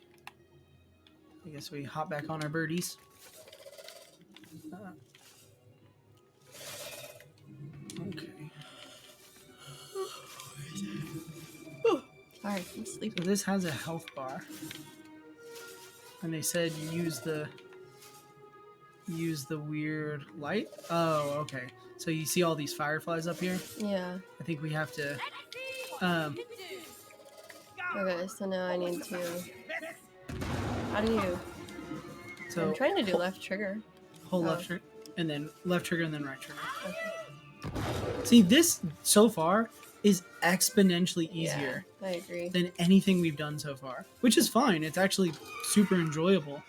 A: I guess we hop back on our birdies. Okay.
B: Alright, I'm
A: So
B: sleeping.
A: this has a health bar, and they said you use the weird light. Oh, okay. So you see all these fireflies up here?
B: Yeah.
A: I think we have to.
B: Okay, so now I need to. How do you?
A: So
B: I'm trying to do left trigger.
A: hold
B: Oh.
A: left trigger, and then left trigger, and then right trigger.
B: Okay.
A: See, this so far is exponentially easier
B: Yeah, I agree.
A: than anything we've done so far, which is fine. It's actually super enjoyable.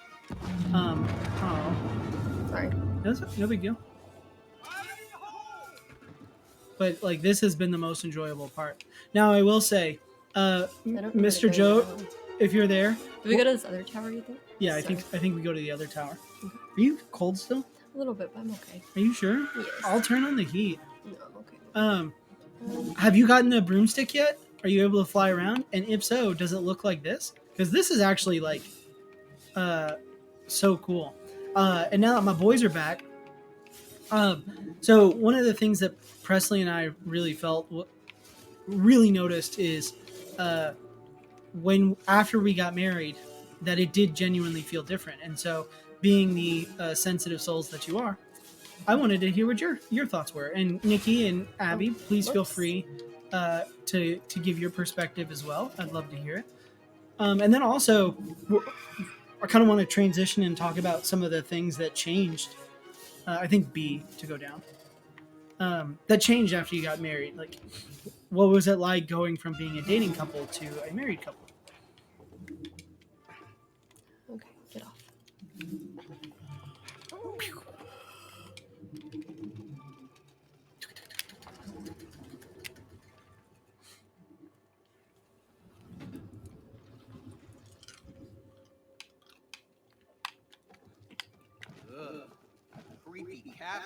A: Oh,
B: Sorry.
A: no big deal. But like this has been the most enjoyable part. Now I will say,
B: I don't know where to
A: Mr.
B: go
A: Joe,
B: now.
A: if you're there,
B: Do we go to this other tower, you think?
A: yeah, I
B: Sorry.
A: think we go to the other tower. Are you cold still?
B: A little bit, but I'm okay.
A: Are you sure?
B: Yes.
A: I'll turn on the heat.
B: No, I'm okay.
A: Have you gotten a broomstick yet? Are you able to fly around? And if so, does it look like this? Because this is actually like so cool. And now that my boys are back, so one of the things that Presley and I really noticed is when after we got married, that it did genuinely feel different. And so, being the sensitive souls that you are, I wanted to hear what your thoughts were. And Nikki and Abby, please feel free to give your perspective as well. I'd love to hear it. And then also, I kind of want to transition and talk about some of the things that changed. I think B to go down. That changed after you got married. Like, what was it like going from being a dating couple to a married couple?
B: Okay, get off.
C: Ugh. Creepy cat.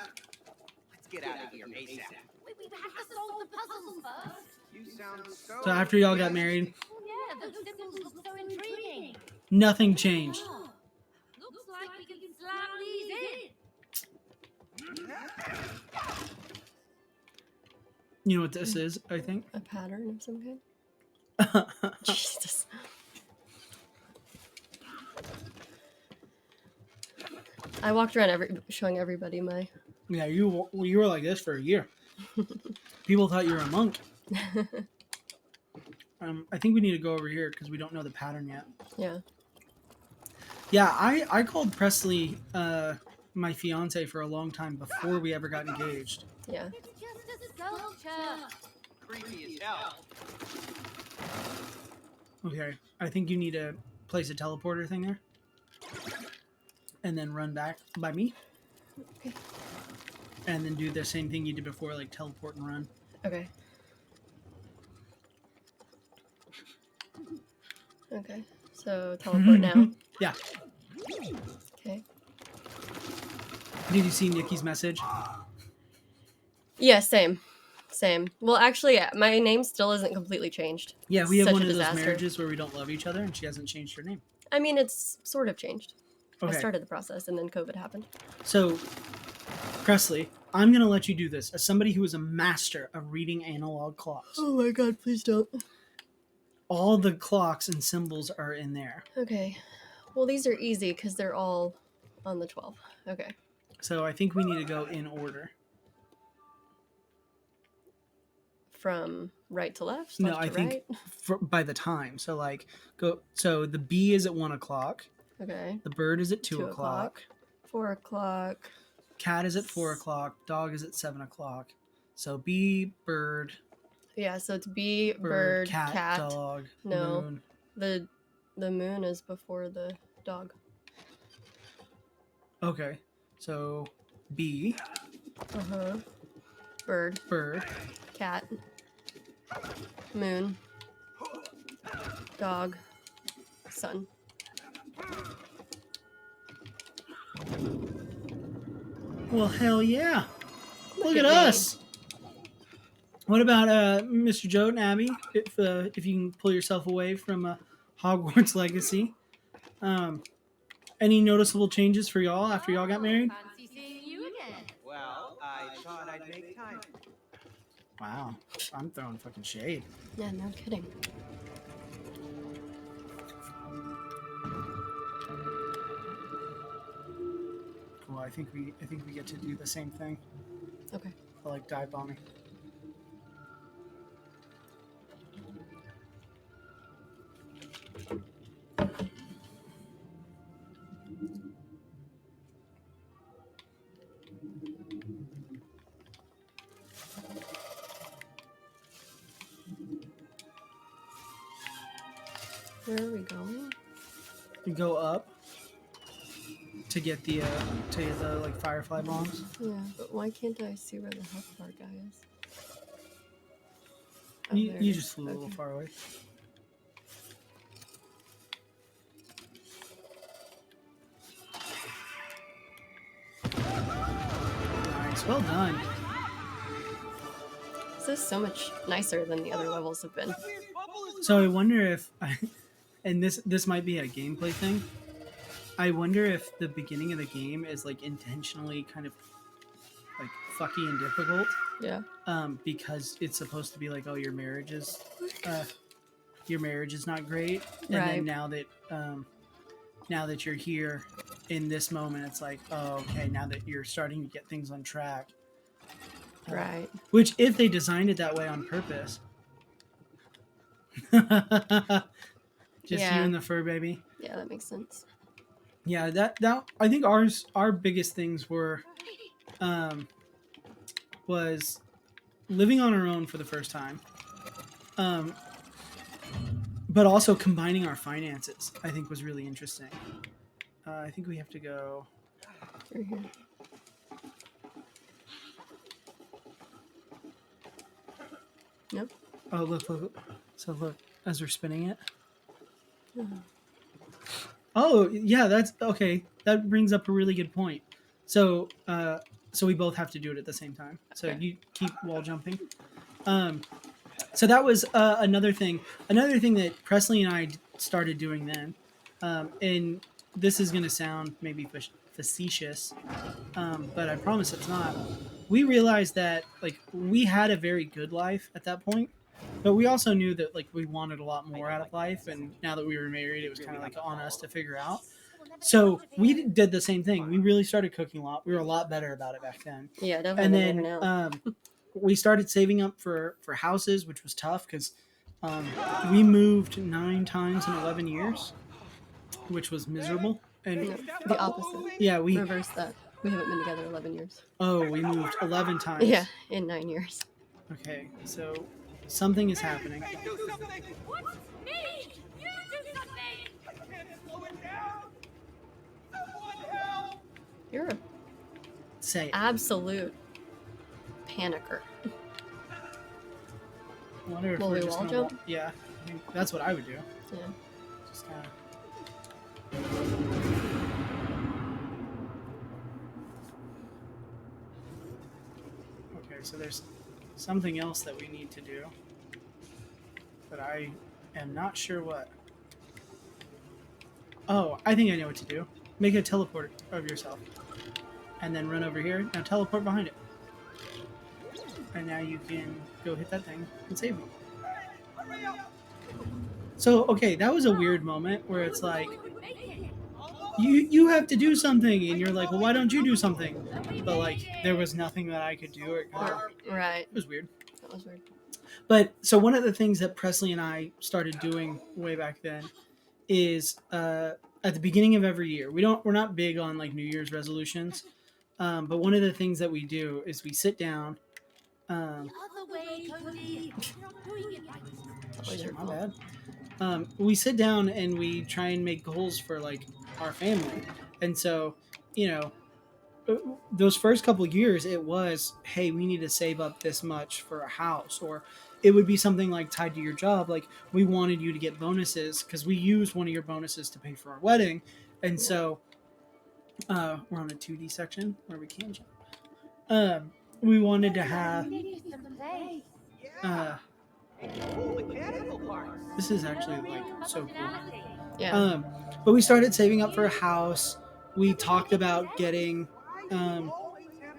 C: Let's get out of here ASAP.
D: We have to solve the puzzles first.
C: You sound so.
A: So after y'all got married,
D: Oh, yeah, those symbols look so intriguing.
A: nothing changed.
D: Oh, looks like we can slam these in.
A: You know what this is, I think?
B: A pattern of some kind? Jesus. I walked around showing everybody my...
A: Yeah, you were like this for a year. People thought you were a monk. I think we need to go over here because we don't know the pattern yet.
B: Yeah.
A: Yeah, I called Presley my fiance for a long time before we ever got engaged.
B: Yeah.
D: It's just a sculpture.
C: Creepy as hell.
A: Okay, I think you need to place a teleporter thing there. And then run back by me.
B: Okay.
A: And then do the same thing you did before, like teleport and run.
B: Okay. Okay. So teleport now.
A: Yeah.
B: Okay.
A: Did you see Nikki's message?
B: Yeah, same. Same. Well, actually, yeah, my name still isn't completely changed.
A: Yeah, we have
B: Such
A: one
B: a
A: of those
B: disaster.
A: marriages where we don't love each other and she hasn't changed her name.
B: I mean, it's sort of changed.
A: Okay.
B: I started the process and then COVID happened.
A: So, Presley, I'm going to let you do this. As somebody who is a master of reading analog clocks,
B: Oh my god, please don't.
A: all the clocks and symbols are in there.
B: Okay. Well, these are easy because they're all on the 12. Okay.
A: So I think we need to go in order.
B: From right to left?
A: No,
B: left
A: I
B: to
A: think
B: right?
A: by the time. So like go. So the B is at 1 o'clock.
B: Okay.
A: The bird is at 2
B: 2
A: o'clock.
B: 4 o'clock.
A: Cat is at 4 o'clock. Dog is at 7 o'clock. So B, bird,
B: Yeah, so it's B, bird, cat.
A: dog,
B: No.
A: moon.
B: The moon is before the dog.
A: Okay. So B,
B: Uh-huh. Bird,
A: bird,
B: cat, moon, dog, sun.
A: Well, hell yeah. Look at
B: at me.
A: us. What about Mr. Joe and Abby? If you can pull yourself away from Hogwarts Legacy. Any noticeable changes for y'all after y'all got married?
D: Fancy seeing you again.
C: Well, I thought I'd make time.
A: Wow. I'm throwing fucking shade.
B: Yeah, no kidding.
A: Cool. I think we get to do the same thing.
B: Okay.
A: I like dive bombing.
B: Where are we going?
A: You go up to get the like firefly bombs.
B: Yeah, but why can't I see where the health bar guy is? Oh,
A: You
B: there it
A: you
B: is.
A: just flew a little
B: Okay.
A: far away. Nice, well done.
B: This is so much nicer than the other levels have been.
A: So I wonder if, and this might be a gameplay thing. I wonder if the beginning of the game is like intentionally kind of like fucky and difficult.
B: Yeah.
A: Because it's supposed to be like, oh, your marriage is not great, and
B: Right.
A: then now that you're here in this moment, it's like, oh, okay, now that you're starting to get things on track.
B: Right.
A: Which, if they designed it that way on purpose, just you
B: Yeah.
A: and the fur baby.
B: Yeah, that makes sense.
A: Yeah, that I think our biggest things were, was living on our own for the first time, but also combining our finances. I think was really interesting. I think we have to go.
B: Through here. Nope.
A: Oh, look. So look, as we're spinning it. Oh, yeah, that's okay. That brings up a really good point. So, so we both have to do it at the same time. So
B: Okay.
A: you keep wall jumping. So that was another thing. Another thing that Presley and I started doing then, and this is going to sound maybe facetious, but I promise it's not. We realized that like we had a very good life at that point, but we also knew that like we wanted a lot more out of life, and now that we were married, it was kind of like on us to figure out. So we did the same thing. We really started cooking a lot. We were a lot better about it back then.
B: Yeah, definitely.
A: And
B: than
A: then
B: now.
A: we started saving up for houses, which was tough because we moved 9 times in 11 years, which was miserable. And
B: No, the opposite.
A: yeah, we
B: Reverse that. We haven't been together 11 years.
A: we moved 11 times.
B: Yeah, in 9 years.
A: Okay, so something is happening.
D: What? Me? You do something!
C: I can't slow it down. Someone help!
B: You're an
A: Say it.
B: absolute panicker.
A: I wonder if
B: Will
A: we're
B: we
A: just
B: wall
A: gonna
B: jump?
A: Yeah, I think that's what I would do.
B: Yeah.
A: Just kind of. Okay, so there's something else that we need to do, but I am not sure what. Oh, I think I know what to do. Make a teleport of yourself, and then run over here. Now teleport behind it, and now you can go hit that thing and save me.
C: Hurry up!
A: So okay, that was a weird moment where it's like you have to do something, and you're like, well, why don't you do something? But like there was nothing that I could do. It
B: Right.
A: was weird.
B: That was weird.
A: But so one of the things that Presley and I started doing way back then is at the beginning of every year. We're not big on like New Year's resolutions, but one of the things that we do is we sit down.
D: The other way, Cody. You're not doing it right.
B: Always your
A: My
B: fault.
A: bad. We sit down and we try and make goals for like our family, and so you know those first couple of years it was, hey, we need to save up this much for a house, or it would be something like tied to your job, like we wanted you to get bonuses because we used one of your bonuses to pay for our wedding, and so we're on a 2D section where we can jump. We wanted to have
C: Mechanical parts.
A: this is actually like so cool.
B: Yeah.
A: But we started saving up for a house. We talked about getting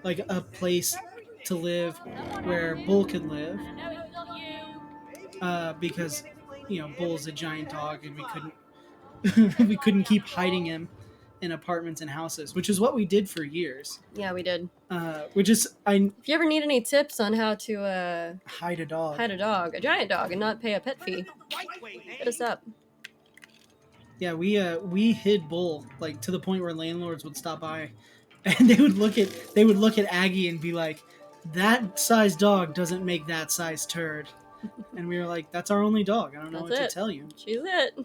A: like a place to live where Bull could live,
D: No, it's not you.
A: because Bull's a giant dog and we couldn't keep hiding him in apartments and houses, which is what we did for years.
B: Yeah, we did.
A: Which is I
B: If you ever need any tips on how to
A: hide a dog.
B: hide a giant dog, and not pay a pet fee, hit us up.
A: Yeah, we hid Bull like to the point where landlords would stop by, and they would look at Aggie and be like, "That size dog doesn't make that size turd," and we were like, "That's our only dog. I don't know
B: That's
A: what
B: it.
A: to tell you."
B: She's it.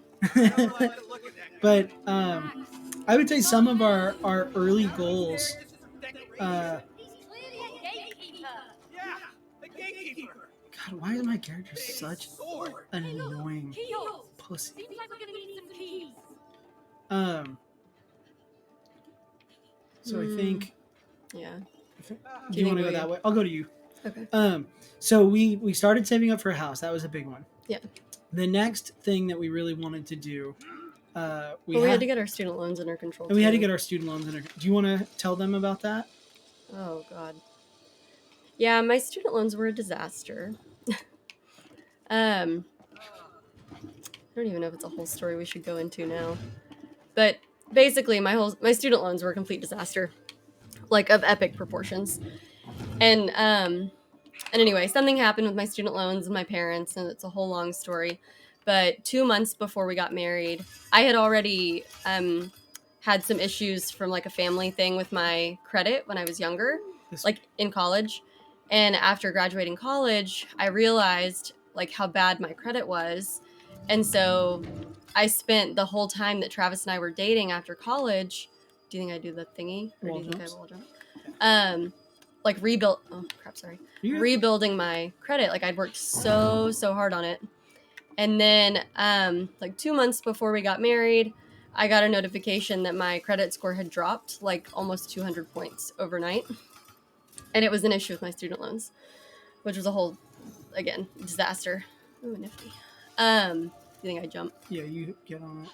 A: But I would say some of our early goals.
D: He's clearly a gatekeeper.
C: Yeah, the gatekeeper.
A: God, why is my character such an annoying
D: Keys.
A: pussy?
D: Seems like we're gonna need some keys.
A: So I think
B: Yeah.
A: do you want to go
B: we-
A: that way? I'll go to you.
B: Okay.
A: So we started saving up for a house. That was a big one.
B: Yeah.
A: The next thing that we really wanted to do,
B: We had to get our student loans under control.
A: and we had to
B: too.
A: get our student loans under. Do you want to tell them about that?
B: Oh God. Yeah, my student loans were a disaster. I don't even know if it's a whole story we should go into now. But basically my student loans were a complete disaster. Like of epic proportions. And anyway, something happened with my student loans and my parents, and it's a whole long story. But 2 months before we got married, I had already had some issues from like a family thing with my credit when I was younger, like in college. And after graduating college, I realized like how bad my credit was. And so I spent the whole time that Travis and I were dating after college. Do you think I do the thingy? Or
A: Wall
B: do you think
A: jumps?
B: I wall jump? Like rebuilding my credit. Like I'd worked so hard on it. And then like 2 months before we got married, I got a notification that my credit score had dropped like almost 200 points overnight. And it was an issue with my student loans, which was a whole, again, disaster. Ooh, nifty. You think I jump?
A: Yeah, you get on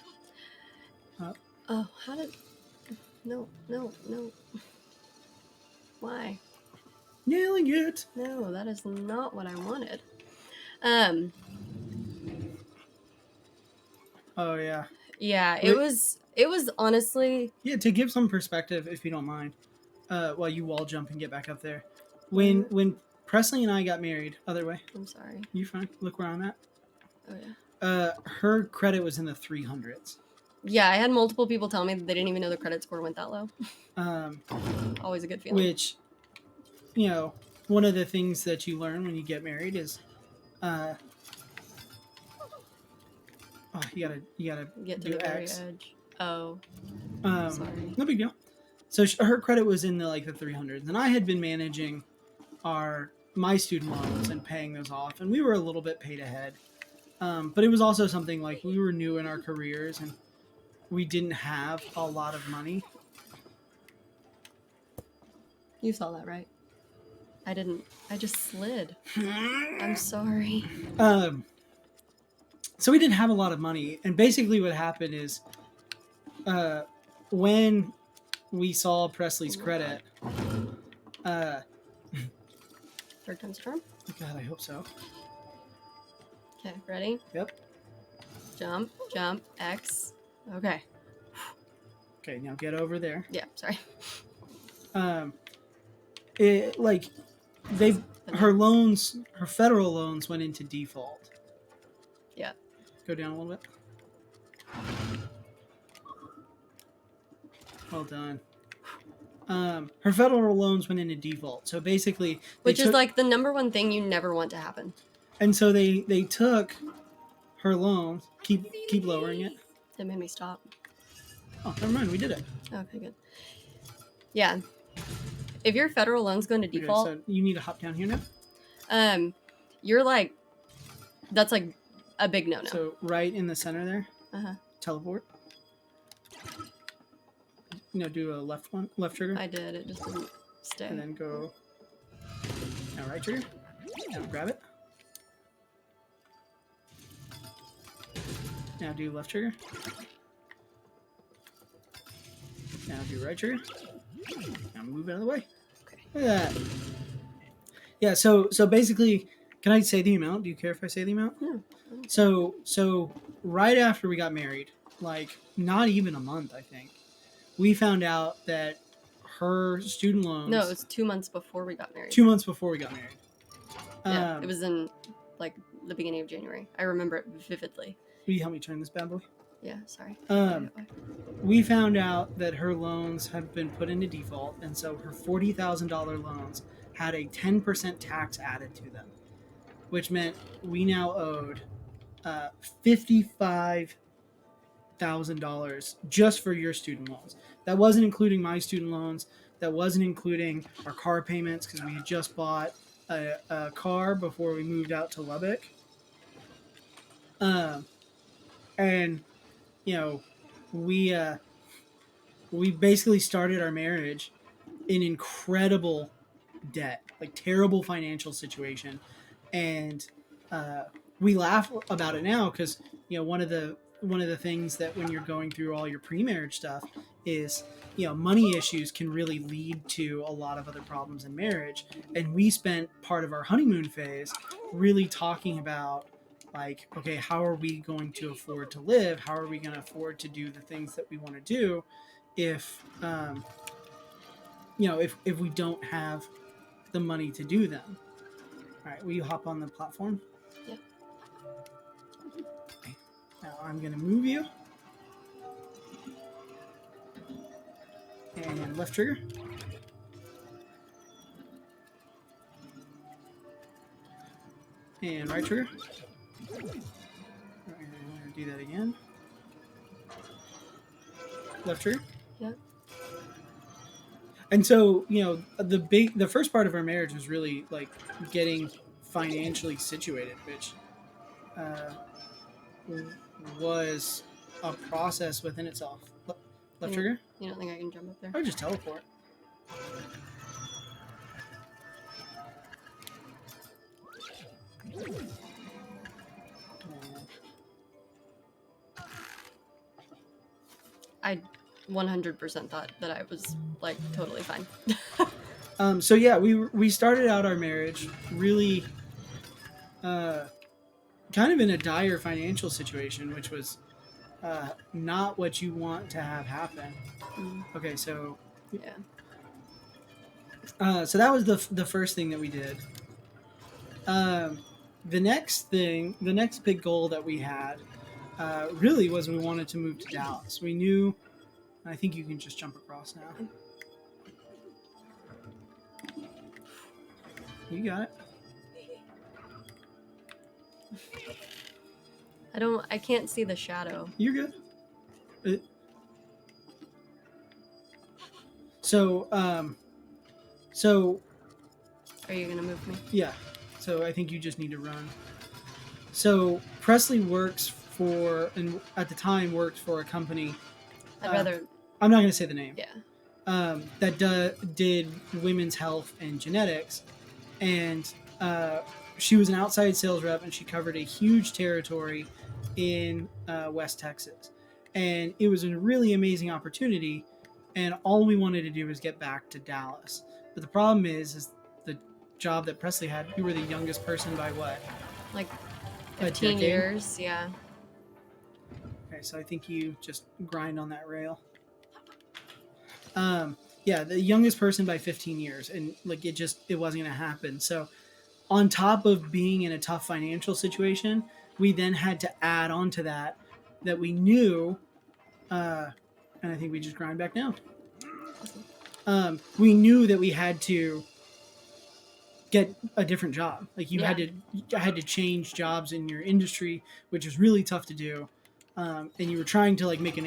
A: it.
B: Oh, how did... No. Why?
A: Nailing it.
B: No, that is not what I wanted.
A: Oh yeah.
B: Yeah, it was honestly...
A: Yeah, to give some perspective, if you don't mind, while you wall jump and get back up there. When Presley and I got married, other way.
B: I'm sorry.
A: You fine? Look where I'm at.
B: Oh yeah.
A: Her credit was in the 300s.
B: Yeah, I had multiple people tell me that they didn't even know the credit score went that low. Always a good feeling.
A: Which, you know, one of the things that you learn when you get married is, you gotta
B: get to
A: do
B: the very
A: X.
B: edge. Oh, sorry.
A: No big deal. So her credit was in the 300s, and I had been managing my student loans and paying those off, and we were a little bit paid ahead. But it was also something like we were new in our careers and we didn't have a lot of money.
B: You saw that, right? I didn't. I just slid. I'm sorry.
A: So we didn't have a lot of money, and basically what happened is, when we saw Presley's credit,
B: third time's a charm.
A: God, I hope so.
B: Okay, ready?
A: Yep.
B: Jump, X. Okay.
A: Okay, now get over there.
B: Yeah, sorry.
A: Her federal loans went into default.
B: Yeah.
A: Go down a little bit. Well done. Her federal loans went into default. So basically,
B: which is like the number one thing you never want to happen.
A: And so they took her loans. Keep lowering it.
B: That made me stop.
A: Oh, never mind. We did it.
B: Okay, good. Yeah. If your federal loans go into default,
A: okay, so you need to hop down here now.
B: You're like, that's like a big no-no.
A: So right in the center there. Teleport. Do a left trigger.
B: I did. It just didn't stay.
A: And then go. Now right trigger. Now grab it. Now do left trigger. Now do right trigger. Now move out of the way.
B: Okay.
A: Look at that. Yeah. So basically, can I say the amount? Do you care if I say the amount?
B: No.
A: So right after we got married, like not even a month, I think, we found out that her student loans.
B: No, it was 2 months before we got married.
A: 2 months before we got married.
B: Yeah, it was in like the beginning of January. I remember it vividly.
A: Will you help me turn this bad boy?
B: Yeah, sorry.
A: We found out that her loans have been put into default, and so her $40,000 loans had a 10% tax added to them, which meant we now owed $55,000 just for your student loans. That wasn't including my student loans. That wasn't including our car payments because we had just bought a car before we moved out to Lubbock. And we basically started our marriage in incredible debt, like terrible financial situation, and we laugh about it now because one of the things that when you're going through all your pre-marriage stuff is money issues can really lead to a lot of other problems in marriage, and we spent part of our honeymoon phase really talking about like, okay, how are we going to afford to live, how are we going to afford to do the things that we want to do if if we don't have the money to do them. All right, will you hop on the platform?
B: Yeah.
A: Okay. Now I'm going to move you. And left trigger. And right trigger. And I'm going to do that again. Left trigger.
B: Yep.
A: And so, the first part of our marriage was really like getting financially situated, which was a process within itself. Left trigger?
B: You don't think I can jump up there?
A: I would just teleport.
B: I 100% thought that I was like totally fine.
A: So yeah, we started out our marriage really kind of in a dire financial situation, which was not what you want to have happen. Okay, so
B: Yeah.
A: so that was the first thing that we did. The next big goal that we had really was we wanted to move to Dallas. We knew. I think you can just jump across now. You got it.
B: I can't see the shadow.
A: You're good. So
B: Are you gonna move me?
A: yeah. So I think you just need to run. So Presley works for, and at the time worked for a company.
B: I'd rather.
A: I'm not going to say the name.
B: Yeah.
A: That did women's health and genetics, and she was an outside sales rep, and she covered a huge territory in West Texas, and it was a really amazing opportunity. And all we wanted to do was get back to Dallas. But the problem is the job that Presley had. You were the youngest person by what?
B: Like
A: A
B: 15
A: decade?
B: years, yeah.
A: Okay, so I think you just grind on that rail. Yeah, the youngest person by 15 years, and like it wasn't gonna happen. So on top of being in a tough financial situation, we then had to add on to that we knew, and I think we just grind back down. We knew that we had to get a different job. Like you had to change jobs in your industry, which is really tough to do. And you were trying to like make a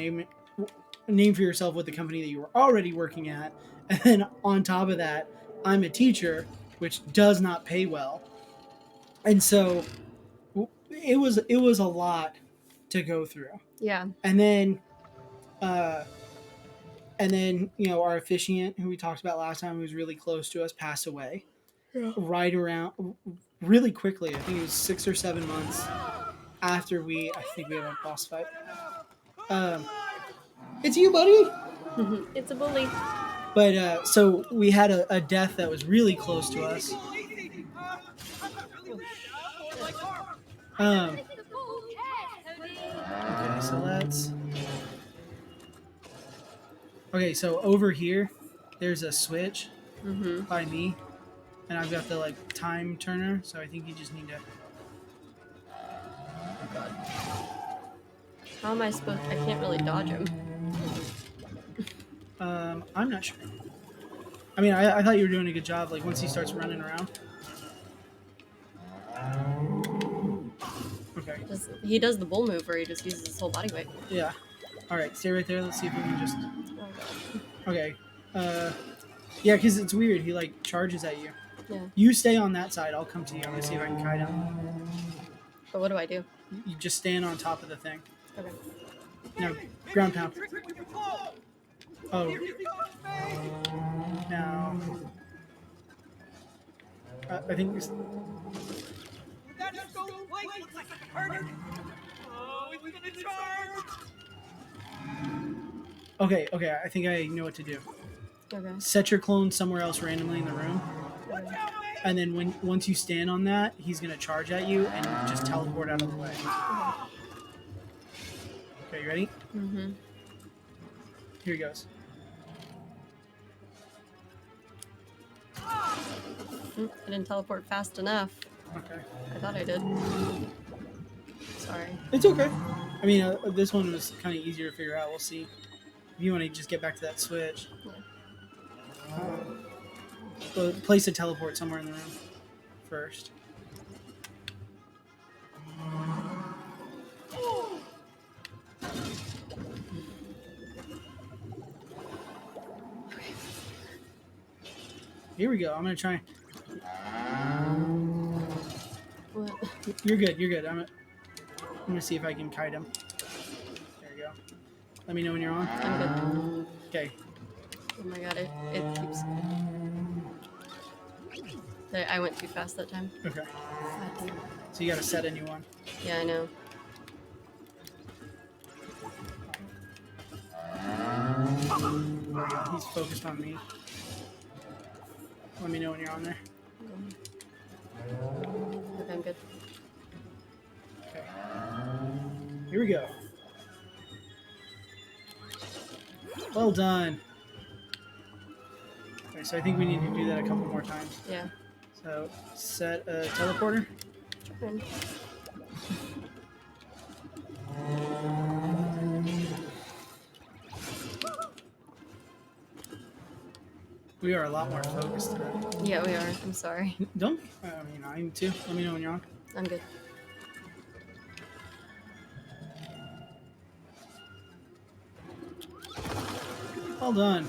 A: name for yourself with the company that you were already working at. And then on top of that, I'm a teacher, which does not pay well. And so it was a lot to go through.
B: Yeah.
A: And then our officiant, who we talked about last time, who was really close to us, passed away. Yeah. Right around really quickly. I think it was 6 or 7 months after I think we had a boss fight. It's you, buddy.
B: It's a bully.
A: But so we had a death that was really close to us. Okay, so that's okay. So over here, there's a switch by me, and I've got the like time turner. So I think you just need to.
B: Oh God. How am I supposed? I can't really dodge him.
A: I'm not sure. I mean, I thought you were doing a good job. Like once he starts running around. Okay.
B: He does the bull move where he just uses his whole body weight.
A: Yeah. All right, stay right there. Let's see if we can just.
B: Oh God.
A: Okay. Yeah, because it's weird. He like charges at you.
B: Yeah.
A: You stay on that side. I'll come to you. I'm gonna see if I can kite him.
B: But what do I do?
A: You just stand on top of the thing.
B: Okay.
A: No, ground pound. Oh. No. I think.
C: That stone plate looks like a target. Oh, it's gonna charge.
A: Okay. I think I know what to do.
B: Okay.
A: Set your clone somewhere else randomly in the room,
C: Watch out, man.
A: and then once you stand on that, he's gonna charge at you and just teleport out of the way. Okay, you ready?
B: Mm-hmm.
A: Here he goes.
B: I didn't teleport fast enough.
A: Okay.
B: I thought I did. Sorry.
A: It's okay. I mean, this one was kind of easier to figure out. We'll see. If you want to just get back to that switch. Place a teleport somewhere in the room first. Here we go. I'm gonna try.
B: What?
A: You're good. You're good. I'm gonna see if I can kite him. There you go. Let me know when you're on.
B: I'm good.
A: Okay.
B: Oh my god, it keeps. I went too fast that time.
A: Okay.
B: God damn.
A: So you gotta set a new one.
B: Yeah, I know.
A: There we go. He's focused on me. Let me know when you're on there.
B: Okay, I'm good.
A: Okay. Here we go. Well done. Okay, so I think we need to do that a couple more times.
B: Yeah.
A: So set a teleporter.
B: Fine.
A: We are a lot more focused today.
B: Yeah, we are. I'm sorry.
A: Don't. I mean, I am too. Let me know when you're on.
B: I'm good.
A: Well done.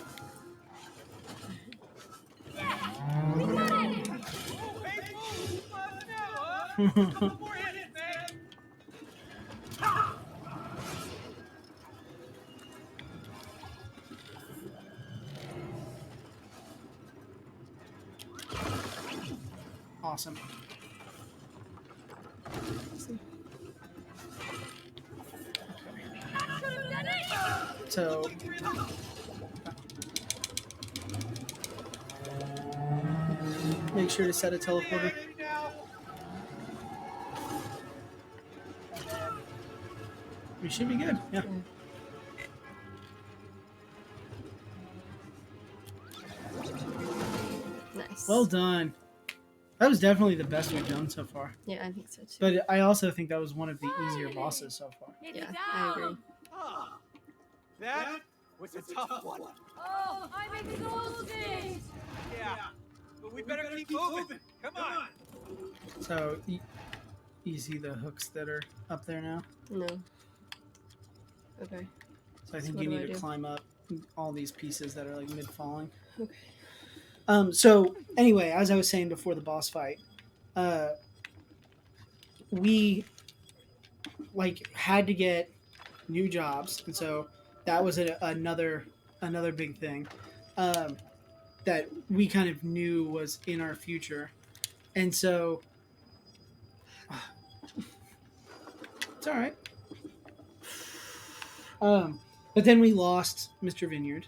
C: Couple more hits, man.
A: Awesome. So make sure to set a teleporter. We should be good. Yeah.
B: Nice.
A: Well done. That was definitely the best we've done so far.
B: Yeah, I think so too.
A: But I also think that was one of the easier bosses so far.
B: Yeah, I agree.
C: Ah, that was a tough one.
D: Oh, I'm exhausted.
C: Yeah, but we better keep moving. Come on.
A: So you see the hooks that are up there now?
B: No. Okay.
A: So I think
B: what
A: you
B: do
A: need
B: I
A: to
B: do?
A: climb up all these pieces that are like mid falling.
B: Okay.
A: So anyway, as I was saying before the boss fight, we like had to get new jobs, and so that was another big thing that we kind of knew was in our future, and so it's all right. But then we lost Mr. Vineyard.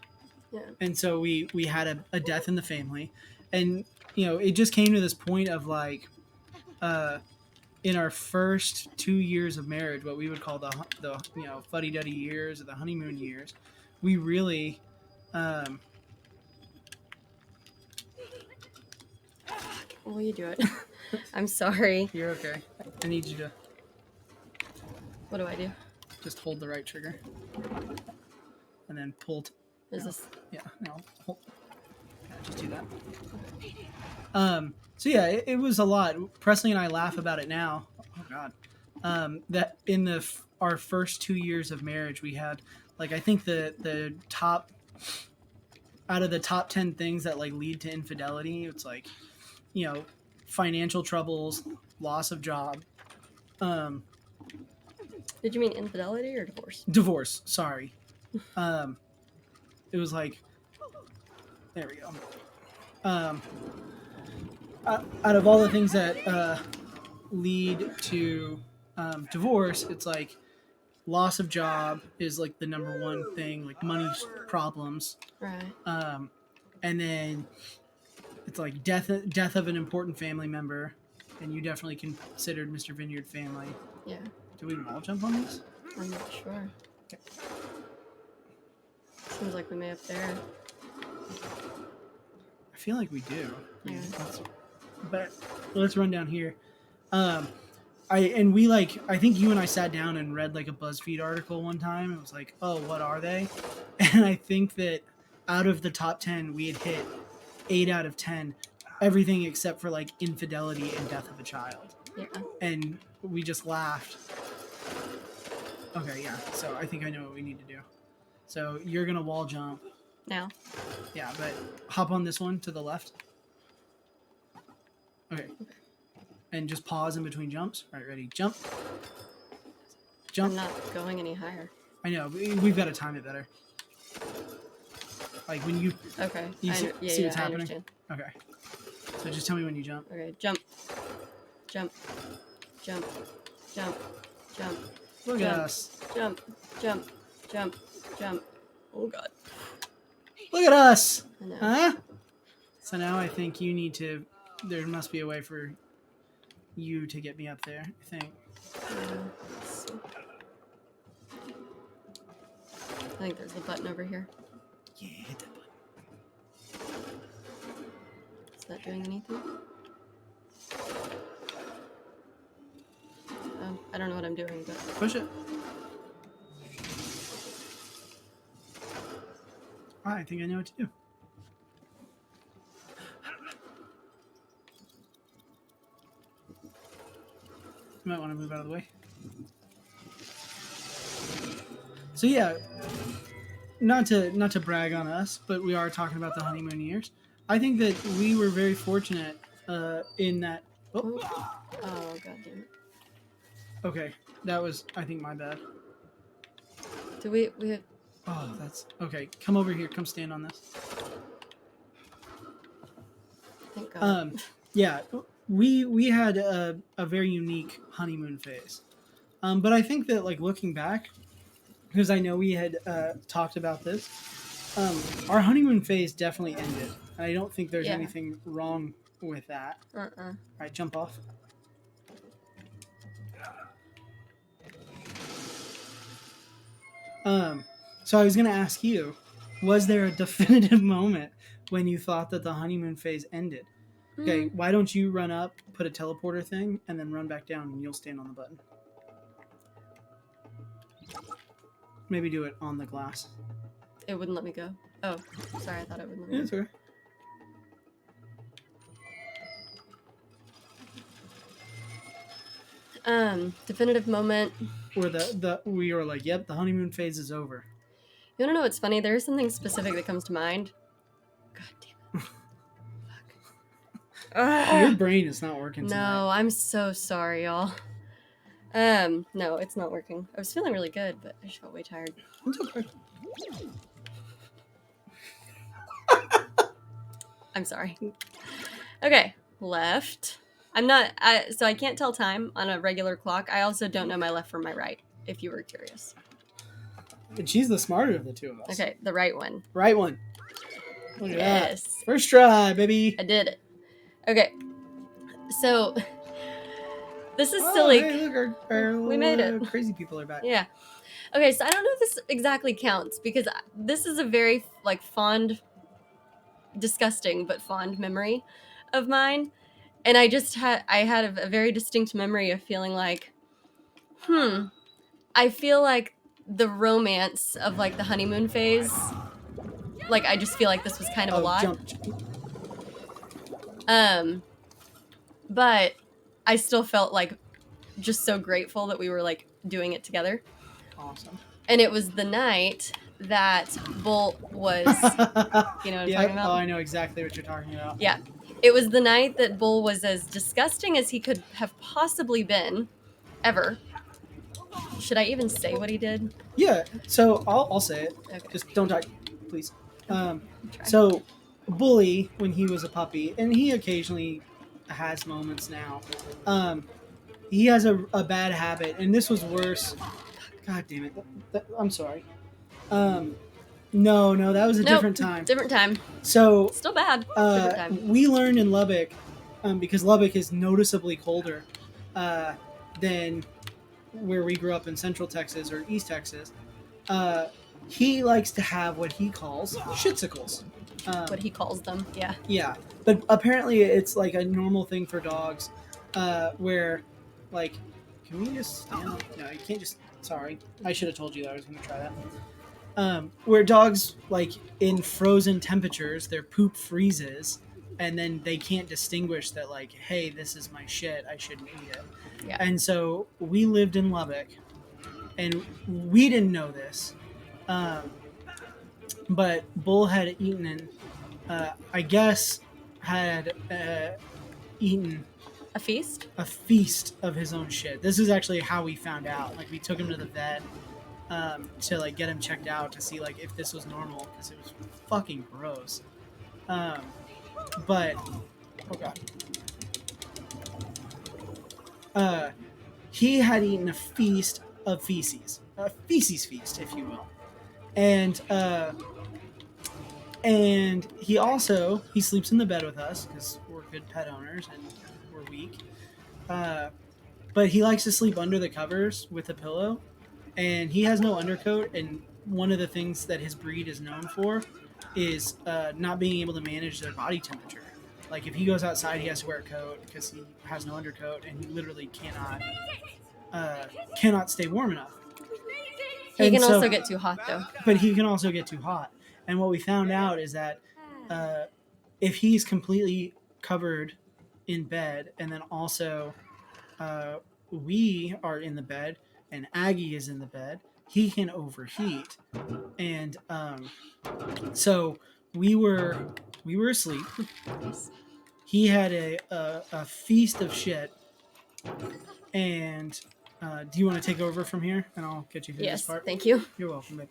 B: Yeah.
A: And so we had a death in the family, and it just came to this point of like in our first 2 years of marriage, what we would call the fuddy-duddy years or the honeymoon years, we really
B: Will you do it? I'm sorry.
A: you're okay. I need you to
B: What do I do?
A: just hold the right trigger and then pull
B: Is this?
A: yeah, no, hold. Yeah, just do that. So yeah, it was a lot. Presley and I laugh about it now. Oh God, that in our first 2 years of marriage, we had like I think the top out of the top 10 things that like lead to infidelity. It's like financial troubles, loss of job,
B: Did you mean infidelity or divorce?
A: divorce. Sorry, it was like there we go. out of all the things that lead to divorce, it's like loss of job is like the number one thing, like money problems,
B: Right.
A: and then it's like death of an important family member, and you definitely considered Mr. Vineyard family.
B: Yeah.
A: Do we wall jump on these?
B: I'm not sure. Seems like we may up there.
A: I feel like we do.
B: Yeah.
A: But let's run down here. I think you and I sat down and read like a BuzzFeed article one time. It was like, oh, what are they? And I think that out of the top 10, we had hit 8 out of 10, everything except for like infidelity and death of a child.
B: Yeah.
A: And we just laughed. Okay, yeah. So I think I know what we need to do. So you're gonna wall jump.
B: Now.
A: Yeah, but hop on this one to the left. Okay. And just pause in between jumps. All right, ready? Jump. Jump.
B: I'm not going any higher.
A: I know. We've got to time it better. Like when you...
B: Okay.
A: You see what's
B: I
A: happening?
B: understand.
A: Okay. So just tell me when you jump.
B: Okay, jump. Jump. Jump. Jump. Jump.
A: Look
B: jump.
A: at us.
B: Jump. Jump. Jump. Jump. Oh, God.
A: Look at us.
B: I know.
A: Huh? So now I think you need to... There must be a way for you to get me up there, I think.
B: Let's see. I think there's a button over here.
A: Yeah, hit that button.
B: Is that doing anything? I don't know what I'm doing, but...
A: Push it. I think I know what to do. You might want to move out of the way. So yeah, not to brag on us, but we are talking about the honeymoon years. I think that we were very fortunate in that. Oh,
B: Oh, God damn it.
A: okay, that was I think my bad.
B: Do we have...
A: Oh, that's okay. Come over here. Come stand on this.
B: Thank God.
A: Yeah, we had a very unique honeymoon phase, but I think that like looking back, because I know we had talked about this, our honeymoon phase definitely ended, and I don't think there's
B: Yeah.
A: anything wrong with that. All right, jump off. So I was gonna ask you, was there a definitive moment when you thought that the honeymoon phase ended? Okay, why don't you run up, put a teleporter thing, and then run back down, and you'll stand on the button. Maybe do it on the glass.
B: It wouldn't let me go. Oh, sorry, I thought it wouldn't let me
A: Yeah, it's okay.
B: Definitive moment.
A: Where we were like, yep, the honeymoon phase is over.
B: You wanna know what's funny? There is something specific that comes to mind. God damn it. Fuck.
A: Your brain is not working tonight.
B: No, I'm so sorry, y'all. No, it's not working. I was feeling really good, but I just got way tired.
A: It's okay.
B: I'm sorry. Okay, left. So I can't tell time on a regular clock. I also don't know my left from my right, if you were curious.
A: But she's the smarter of the two of us.
B: Okay, the right one.
A: Right one. Look at that.
B: Yes.
A: First try, baby.
B: I did it. Okay. So this is
A: Oh,
B: silly.
A: hey, look, our
B: We made it.
A: Crazy people are back.
B: Yeah. Okay, so I don't know if this exactly counts because this is a very like fond, disgusting but fond memory of mine, and I had a very distinct memory of feeling like, I feel like the romance of like the honeymoon phase, like I just feel like this was kind of a lot.
A: Jump.
B: But I still felt like just so grateful that we were like doing it together.
A: Awesome.
B: And it was the night that Bull was, you know what I'm talking about?
A: Oh, I know exactly what you're talking about.
B: Yeah. It was the night that Bull was as disgusting as he could have possibly been, ever. Should I even say what he did?
A: Yeah. So I'll say it.
B: Okay.
A: Just don't talk, please. So Bully, when he was a puppy, and he occasionally has moments now. He has a bad habit, and this was worse. God damn it! I'm sorry. No, that was a
B: Nope,
A: different time.
B: Different time.
A: So
B: Still bad. Different time.
A: we learned in Lubbock, because Lubbock is noticeably colder than where we grew up in Central Texas or East Texas. He likes to have what he calls shitsicles.
B: What he calls them. Yeah.
A: Yeah, but apparently it's like a normal thing for dogs, where, like, can we just stand up? No, you can't just. Sorry, I should have told you that I was going to try that. Where dogs, like in frozen temperatures, their poop freezes, and then they can't distinguish that, like, hey, this is my shit, I shouldn't eat it.
B: Yeah.
A: And so we lived in Lubbock, and we didn't know this, but Bull had eaten and I guess had eaten
B: A feast?
A: a feast of his own shit. This is actually how we found out. Like, we took him to the vet to like get him checked out to see like if this was normal, because it was fucking gross. But oh god, he had eaten a feast of feces, a feces feast, if you will, and he sleeps in the bed with us because we're good pet owners and we're weak. But he likes to sleep under the covers with a pillow, and he has no undercoat. And one of the things that his breed is known for is not being able to manage their body temperature. Like, if he goes outside, he has to wear a coat because he has no undercoat, and he literally cannot stay warm enough.
B: He
A: And
B: can
A: so-
B: also get too hot, though.
A: But he can also get too hot. And what we found out is that if he's completely covered in bed, and then also we are in the bed and Aggie is in the bed, he can overheat. And so we were asleep. He had a feast of shit. And do you want to take over from here, and I'll get you through this
B: Yes,
A: part?
B: thank you.
A: You're welcome, baby.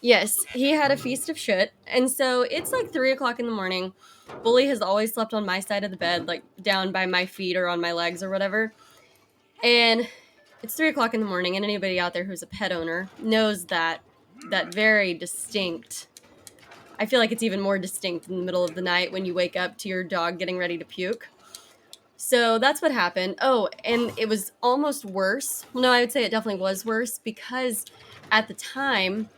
B: Yes, he had a feast of shit. And so it's like 3 o'clock in the morning. Bully has always slept on my side of the bed, like down by my feet or on my legs or whatever. And it's 3 o'clock in the morning, and anybody out there who's a pet owner knows that very distinct. I feel like it's even more distinct in the middle of the night when you wake up to your dog getting ready to puke. So that's what happened. Oh, and it was almost worse. Well, no, I would say it definitely was worse because at the time,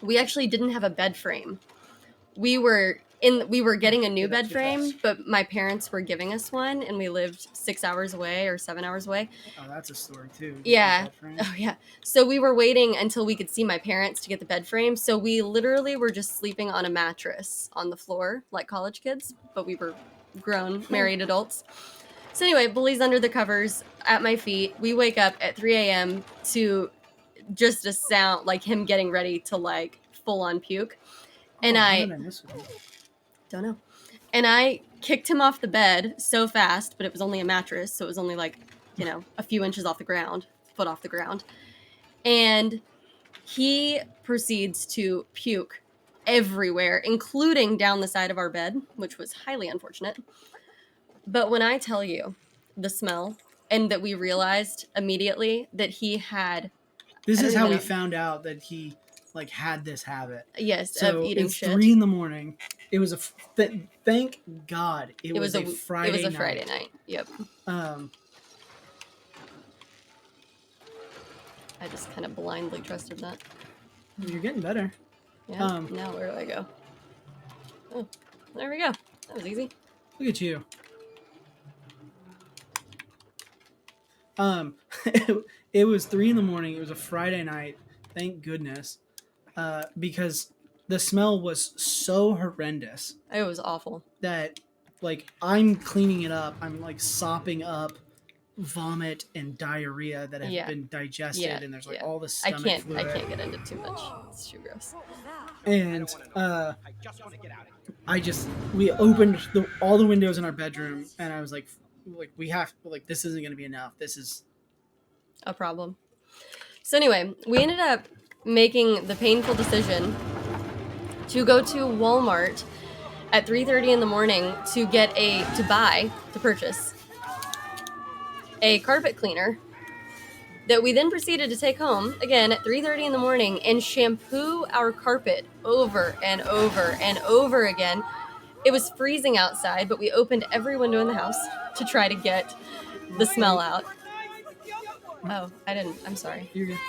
B: we actually didn't have a bed frame. We were getting a new bed frame, but my parents were giving us one, and we lived 6 hours away or 7 hours away.
A: Oh, that's a story too.
B: Yeah. Oh, yeah. So we were waiting until we could see my parents to get the bed frame. So we literally were just sleeping on a mattress on the floor like college kids, but we were grown, married adults. So anyway, Bully's under the covers at my feet. We wake up at 3 a.m. to just a sound like him getting ready to like full on puke. And I don't know. And I kicked him off the bed so fast, but it was only a mattress, so it was only like, a few inches off the ground, foot off the ground. And he proceeds to puke everywhere, including down the side of our bed, which was highly unfortunate. But when I tell you the smell, and that we realized immediately that he had...
A: This
B: I
A: is
B: don't
A: how
B: even
A: we
B: know.
A: found out that he like had this habit.
B: Yes,
A: So
B: of eating
A: it's
B: shit.
A: 3 a.m. It was thank God it was a Friday night.
B: It was a Friday night. Yep. I just kind of blindly trusted that.
A: You're getting better.
B: Yeah. Now where do I go? Oh, there we go. That was easy.
A: Look at you. It was 3 a.m. It was a Friday night. Thank goodness. Because the smell was so horrendous
B: It was awful.
A: that, like, I'm cleaning it up. I'm like sopping up vomit and diarrhea that have been digested, and there's like all the stomach fluid.
B: I can't get into too much. It's too gross.
A: And we opened all the windows in our bedroom, and I was like this isn't gonna be enough. This is
B: a problem. So anyway, we ended up making the painful decision to go to Walmart at 3:30 in the morning to purchase a carpet cleaner that we then proceeded to take home again at 3:30 in the morning and shampoo our carpet over and over and over again. It was freezing outside, but we opened every window in the house to try to get the smell out. Oh, I didn't. I'm sorry.
A: You're good.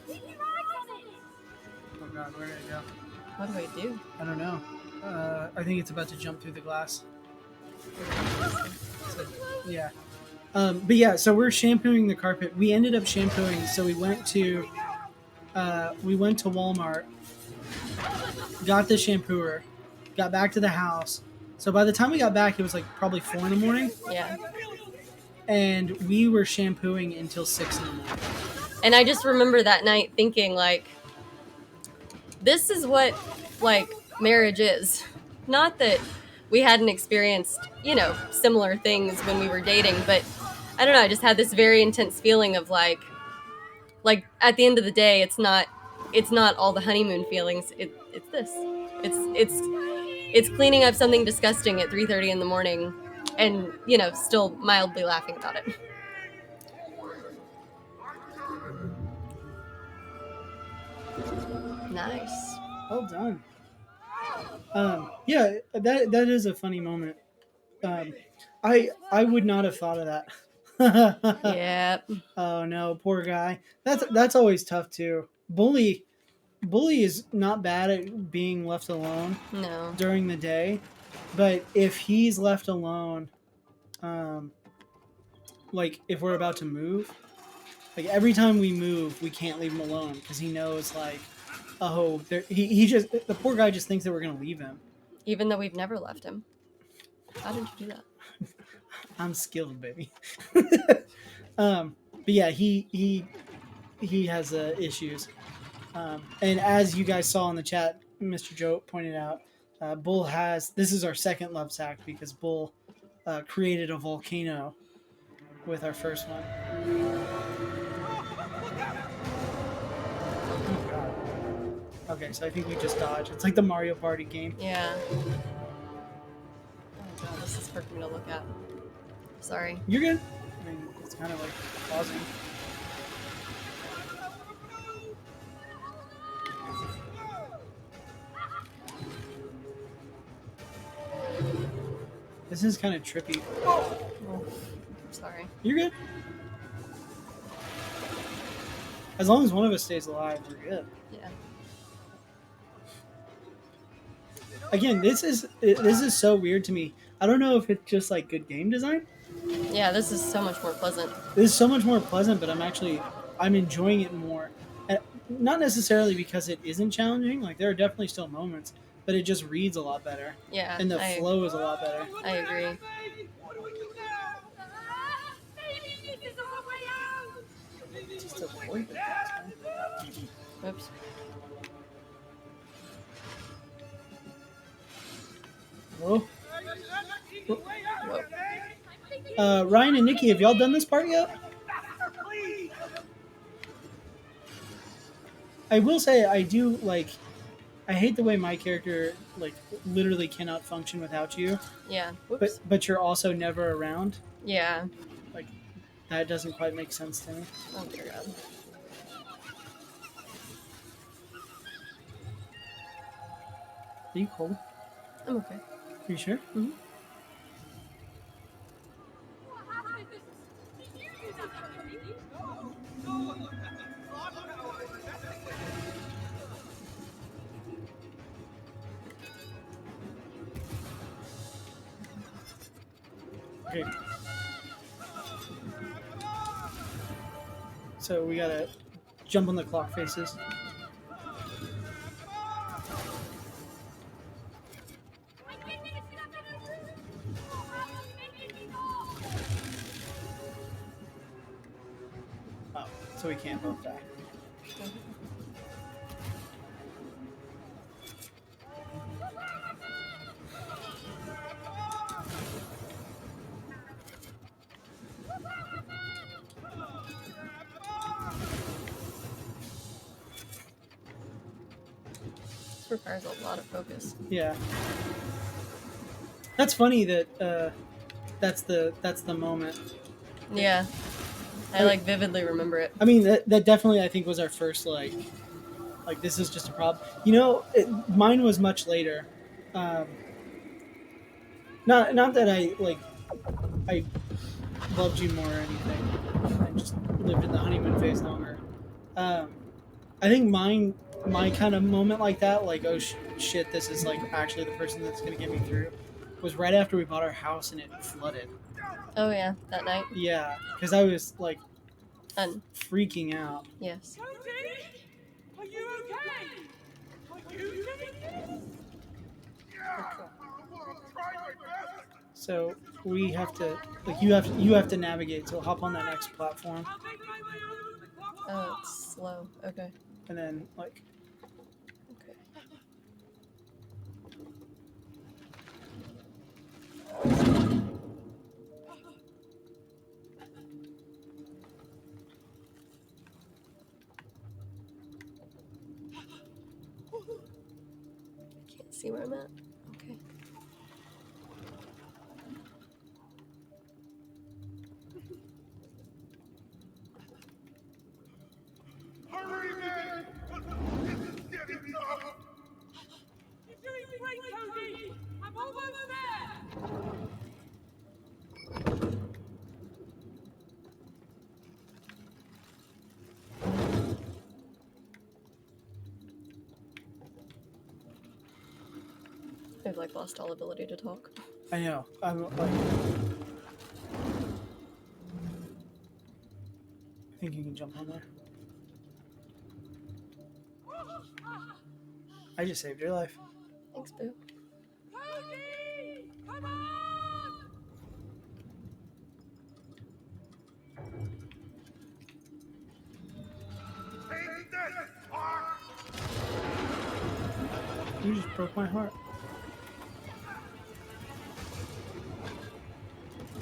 D: He rides on it.
A: Oh god, where did it go?
B: What do I do?
A: I don't know. I think it's about to jump through the glass. So, yeah. But yeah, so we're shampooing the carpet. We ended up shampooing, so we went to Walmart, got the shampooer, got back to the house. So by the time we got back, it was like probably 4 in the morning,
B: Yeah.
A: and we were shampooing until 6 in the morning.
B: And I just remember that night thinking, like, this is what, like, marriage is. Not that we hadn't experienced, similar things when we were dating, but I don't know, I just had this very intense feeling of like at the end of the day, it's not all the honeymoon feelings. It's this. It's cleaning up something disgusting at 3:30 in the morning and, still mildly laughing about it. Nice.
A: Well done. Yeah, that is a funny moment. I would not have thought of that.
B: Yeah.
A: Oh no, poor guy. That's always tough too. Bully is not bad at being left alone
B: No.
A: during the day, but if he's left alone, like if we're about to move, like every time we move, we can't leave him alone because he knows like, oh, he just the poor guy just thinks that we're gonna leave him.
B: Even though we've never left him. How did you do that?
A: I'm skilled, baby. But yeah, he has issues. And as you guys saw in the chat, Mr. Joe pointed out, Bull this is our second love sack because Bull created a volcano with our first one. Oh god. Okay, so I think we just dodge. It's like the Mario Party game.
B: Yeah. Oh god, this is hard for me to look at. Sorry.
A: You're good. I mean, it's kind of like pausing. This is kind of trippy.
B: Oh, sorry.
A: You're good. As long as one of us stays alive, we're good.
B: Yeah.
A: Again, this is so weird to me. I don't know if it's just like good game design.
B: Yeah, this is so much more pleasant.
A: This is so much more pleasant, but I'm enjoying it more. And not necessarily because it isn't challenging. Like there are definitely still moments, but it just reads a lot better.
B: Yeah.
A: And the flow is a lot better.
B: I agree.
C: What do we do now?
D: Maybe this is our way out.
A: Just avoid the gas, man.
B: Oops.
A: Whoa.
B: Whoa.
A: Ryan and Nikki, have y'all done this part yet? I will say I do like. I hate the way my character like literally cannot function without you.
B: Yeah. Whoops.
A: But you're also never around.
B: Yeah.
A: Like that doesn't quite make sense to me.
B: Oh dear God.
A: Are you cold?
B: I'm okay.
A: Are you sure?
B: Mm-hmm.
A: Okay. So we gotta jump on the clock faces. Oh, so we can't both die.
B: This requires a lot of focus.
A: Yeah. That's funny that that's the moment.
B: Yeah, I like vividly remember it.
A: I mean, that definitely I think was our first like this is just a problem. You know, mine was much later. Um, not that I loved you more or anything. I just lived in the honeymoon phase longer. Um, I think my kind of moment like that, like oh shit, this is like actually the person that's gonna get me through, was right after we bought our house and it flooded.
B: Oh yeah, that night.
A: Yeah, because I was like
B: And
A: freaking out.
B: yes.
C: Cody, are you okay? Are you doing this?
A: So we have to like you have to navigate. So hop on that next platform
C: I'll make my way over to the clock
B: Oh,
C: tower.
B: it's slow. Okay.
A: and then like
B: Okay. I can't see where I'm at. Okay.
E: Hurry, man! This is getting tough!
C: You're doing great, Cody. I'm almost there.
B: I've like lost all ability to talk.
A: I know I'm like I think you can jump on there. I just saved your life.
B: Thanks, Boo.
C: Cody, come on!
E: Take this, Hawk!
A: You just broke my heart.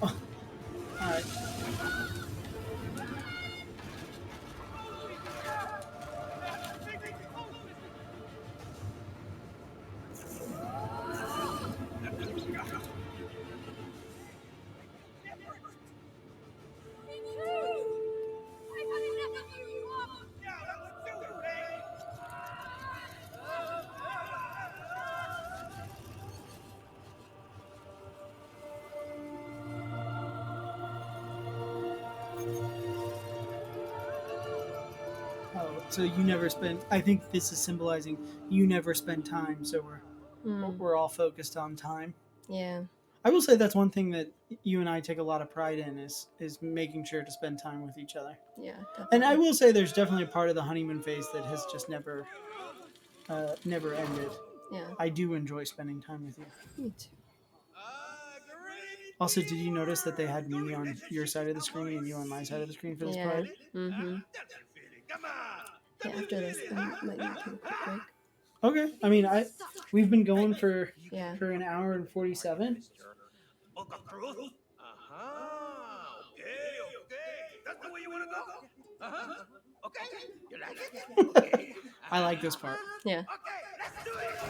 A: Oh, all right.
D: Me too! I've had enough of you up!
C: Yeah, let's do it, babe.
A: Oh, so you never spend. I think this is symbolizing you never spend time. So we're all focused on time.
B: Yeah.
A: I will say that's one thing that you and I take a lot of pride in is making sure to spend time with each other.
B: Yeah. Definitely.
A: And I will say there's definitely a part of the honeymoon phase that has just never ended.
B: Yeah.
A: I do enjoy spending time with you.
B: Me too.
C: Great.
A: Also, did you notice that they had me on your side of the screen and you on my side of the screen for this
B: Yeah.
A: part?
B: Mm-hmm.
C: Come on.
B: Yeah. After this, I might need to take a quick break.
A: Okay. I mean, we've been going for
B: Yeah.
A: an hour and 47.
C: Book of Truth? Uh-huh. Okay. That's the way you want to go? Uh-huh. Okay. You like it? Okay.
A: I like this part.
B: Yeah.
C: Okay, let's do it.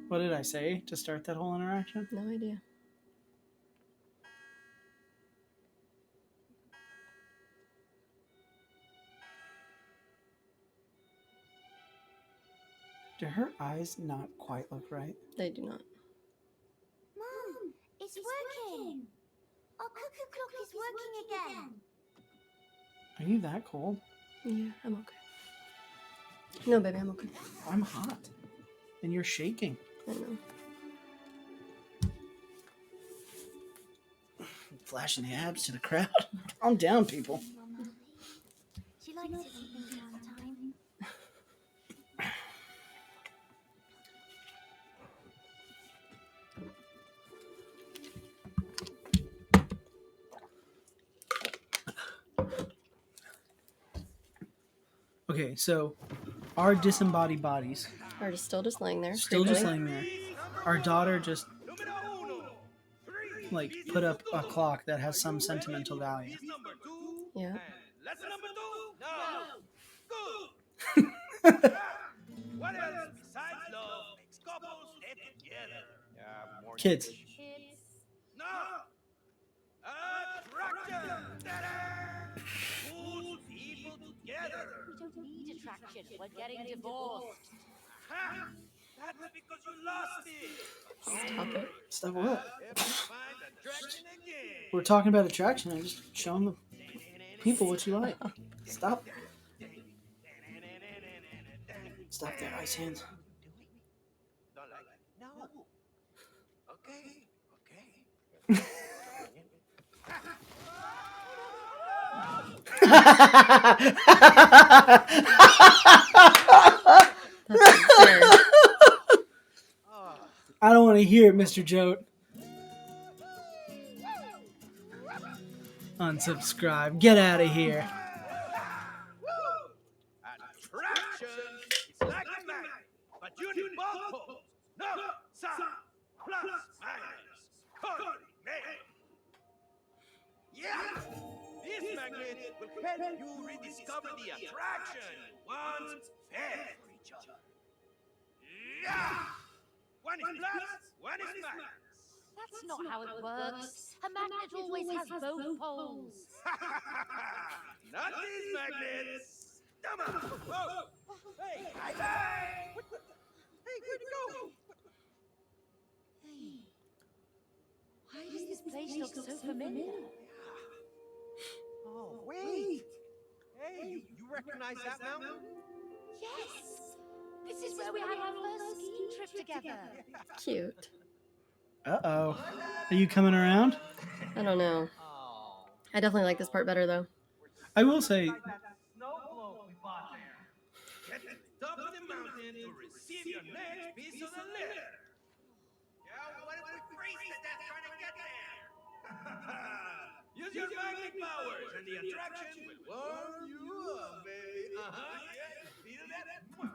A: What did I say to start that whole interaction?
B: No idea.
A: Do her eyes not quite look right?
B: They do not.
D: Mom, it's working! Our cuckoo clock is working again!
A: Are you that cold?
B: Yeah, I'm okay. No, baby, I'm okay.
A: I'm hot. And you're shaking.
B: I know.
A: Flashing the abs to the crowd. Calm down, people.
D: She likes it when things are on time.
A: Okay, so our disembodied bodies
B: Are still just laying there.
A: still just
B: creepily.
A: laying there. Our daughter just like put up a clock that has some sentimental value.
C: Number 2.
B: Yeah.
C: Lesson number 2? No. Good. What else besides love makes couples stay together?
A: Kids.
D: Kids.
C: No! Attraction! Ta-da! Pulls people together.
D: We don't need attraction. We're getting divorced.
C: Ha! That's because you lost it.
B: Stop it.
A: Stop what?
C: If you find attraction again.
A: We're talking about attraction. I'm just showing the people what you like. Stop. Stop that, ice hands.
C: Don't like it? No. Okay. Okay.
B: That's fair.
A: I don't want to hear it, Mr. Jote. Unsubscribe. Get out of here.
C: Attraction is like a magnet, but you need both poles. No, some, plus, minus, coordinate. Yeah! This magnet will help you rediscover the attraction you once felt for each other. Yeah! One is plus, one is minus.
D: That's not how it works. A magnet always has both poles.
C: Not these magnets. Come on. Whoa. Hey, bye-bye. What the? Hey, where'd you go?
D: Hey, why does this place look so familiar?
C: Oh, wait. Hey, you recognize that mountain?
D: Yes! This is where we had our first ski trip together.
B: Cute.
A: Uh-oh. Are you coming around?
B: I don't know.
C: Oh.
B: I definitely like this part better though.
A: I will say,
C: Get to the top of the mountain to receive your next piece of the litter. Yeah, what if we freeze to death trying to get there? Use your magnet powers and the attraction will warm you up, baby. Yeah, feel that? You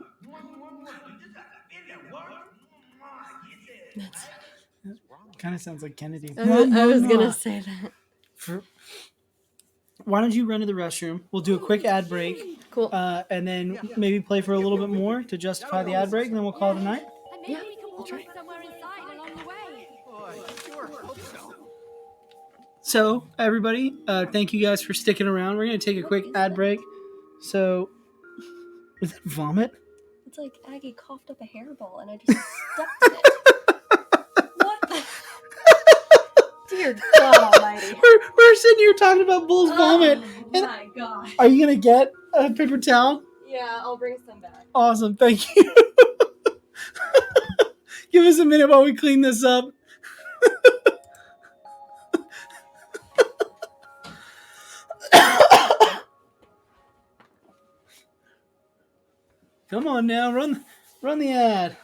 C: just gotta feel that warmth. Get it.
A: kind of sounds like Kennedy.
B: I was gonna say that.
A: Why don't you run to the restroom? We'll do a quick ad break,
B: Cool.
A: and then maybe play for a little bit more to justify the ad break, and then we'll call it a night.
D: And maybe
B: Yeah,
D: we can
B: I'll
D: walk
B: try.
D: somewhere inside along the way.
C: Boy, sure, hope so.
A: So, everybody, thank you guys for sticking around. We're going to take a quick ad break. So, is that vomit?
B: It's like Aggie coughed up a hairball and I just stepped in it. What the? Dear God Almighty.
A: We're sitting here talking about Bull's vomit.
B: Oh
A: And
B: my gosh.
A: are you going to get a paper towel?
B: Yeah, I'll bring some back.
A: Awesome. Thank you. Give us a minute while we clean this up. Come on now, run the ad.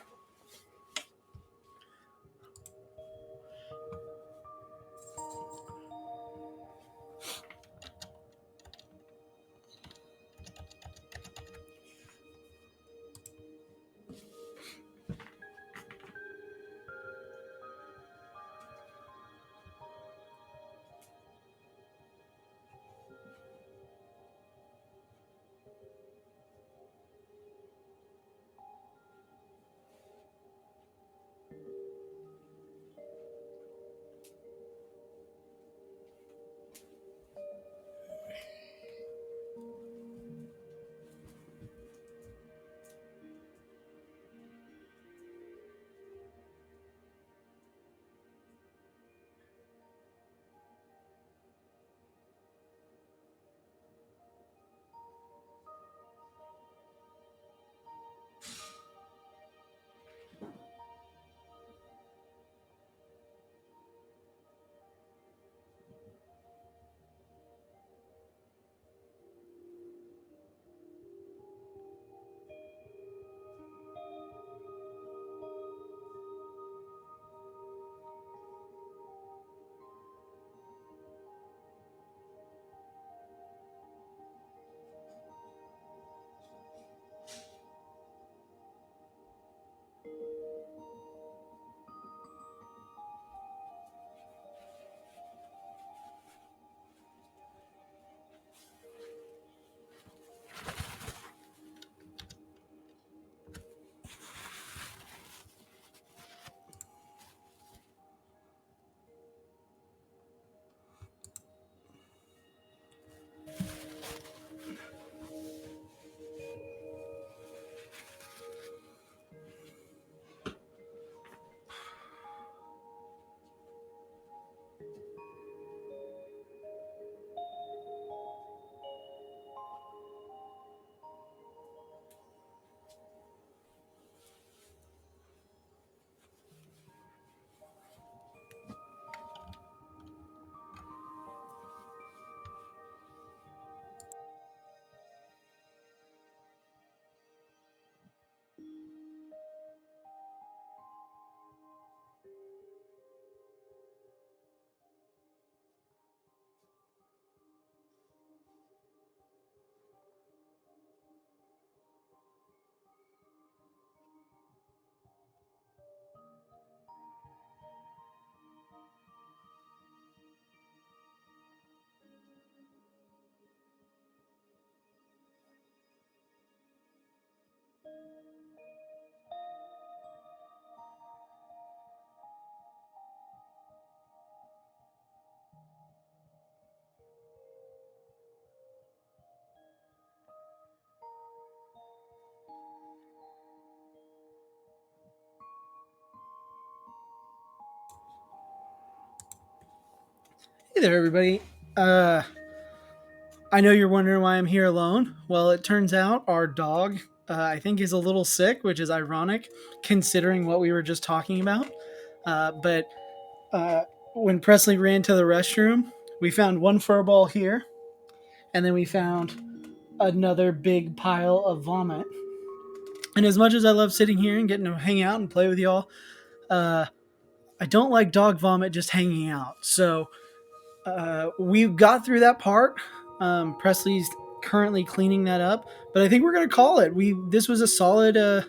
A: Hey there, everybody. I know you're wondering why I'm here alone. Well, it turns out our dog, I think, is a little sick, which is ironic considering what we were just talking about. But when Presley ran to the restroom, we found one fur ball here, and then we found another big pile of vomit. And as much as I love sitting here and getting to hang out and play with y'all, I don't like dog vomit just hanging out. So we got through that part. Presley's currently cleaning that up, but I think we're gonna call it. This was a solid.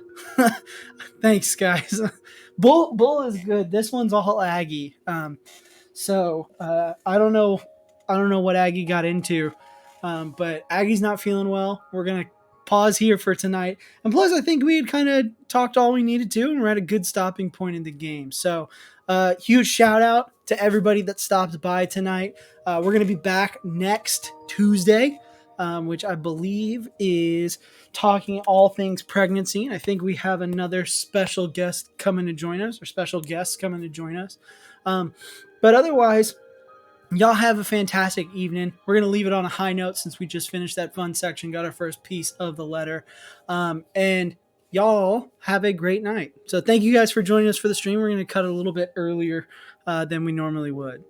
A: Thanks, guys. Bull is good. This one's all Aggie. So I don't know. I don't know what Aggie got into, but Aggie's not feeling well. We're gonna pause here for tonight. And plus, I think we had kind of talked all we needed to, and we're at a good stopping point in the game. So huge shout out to everybody that stopped by tonight. We're gonna be back next Tuesday, which I believe is talking all things pregnancy. I think we have another special guest coming to join us, or special guests coming to join us. But otherwise, y'all have a fantastic evening. We're going to leave it on a high note since we just finished that fun section, got our first piece of the letter. And y'all have a great night. So thank you guys for joining us for the stream. We're going to cut it a little bit earlier than we normally would.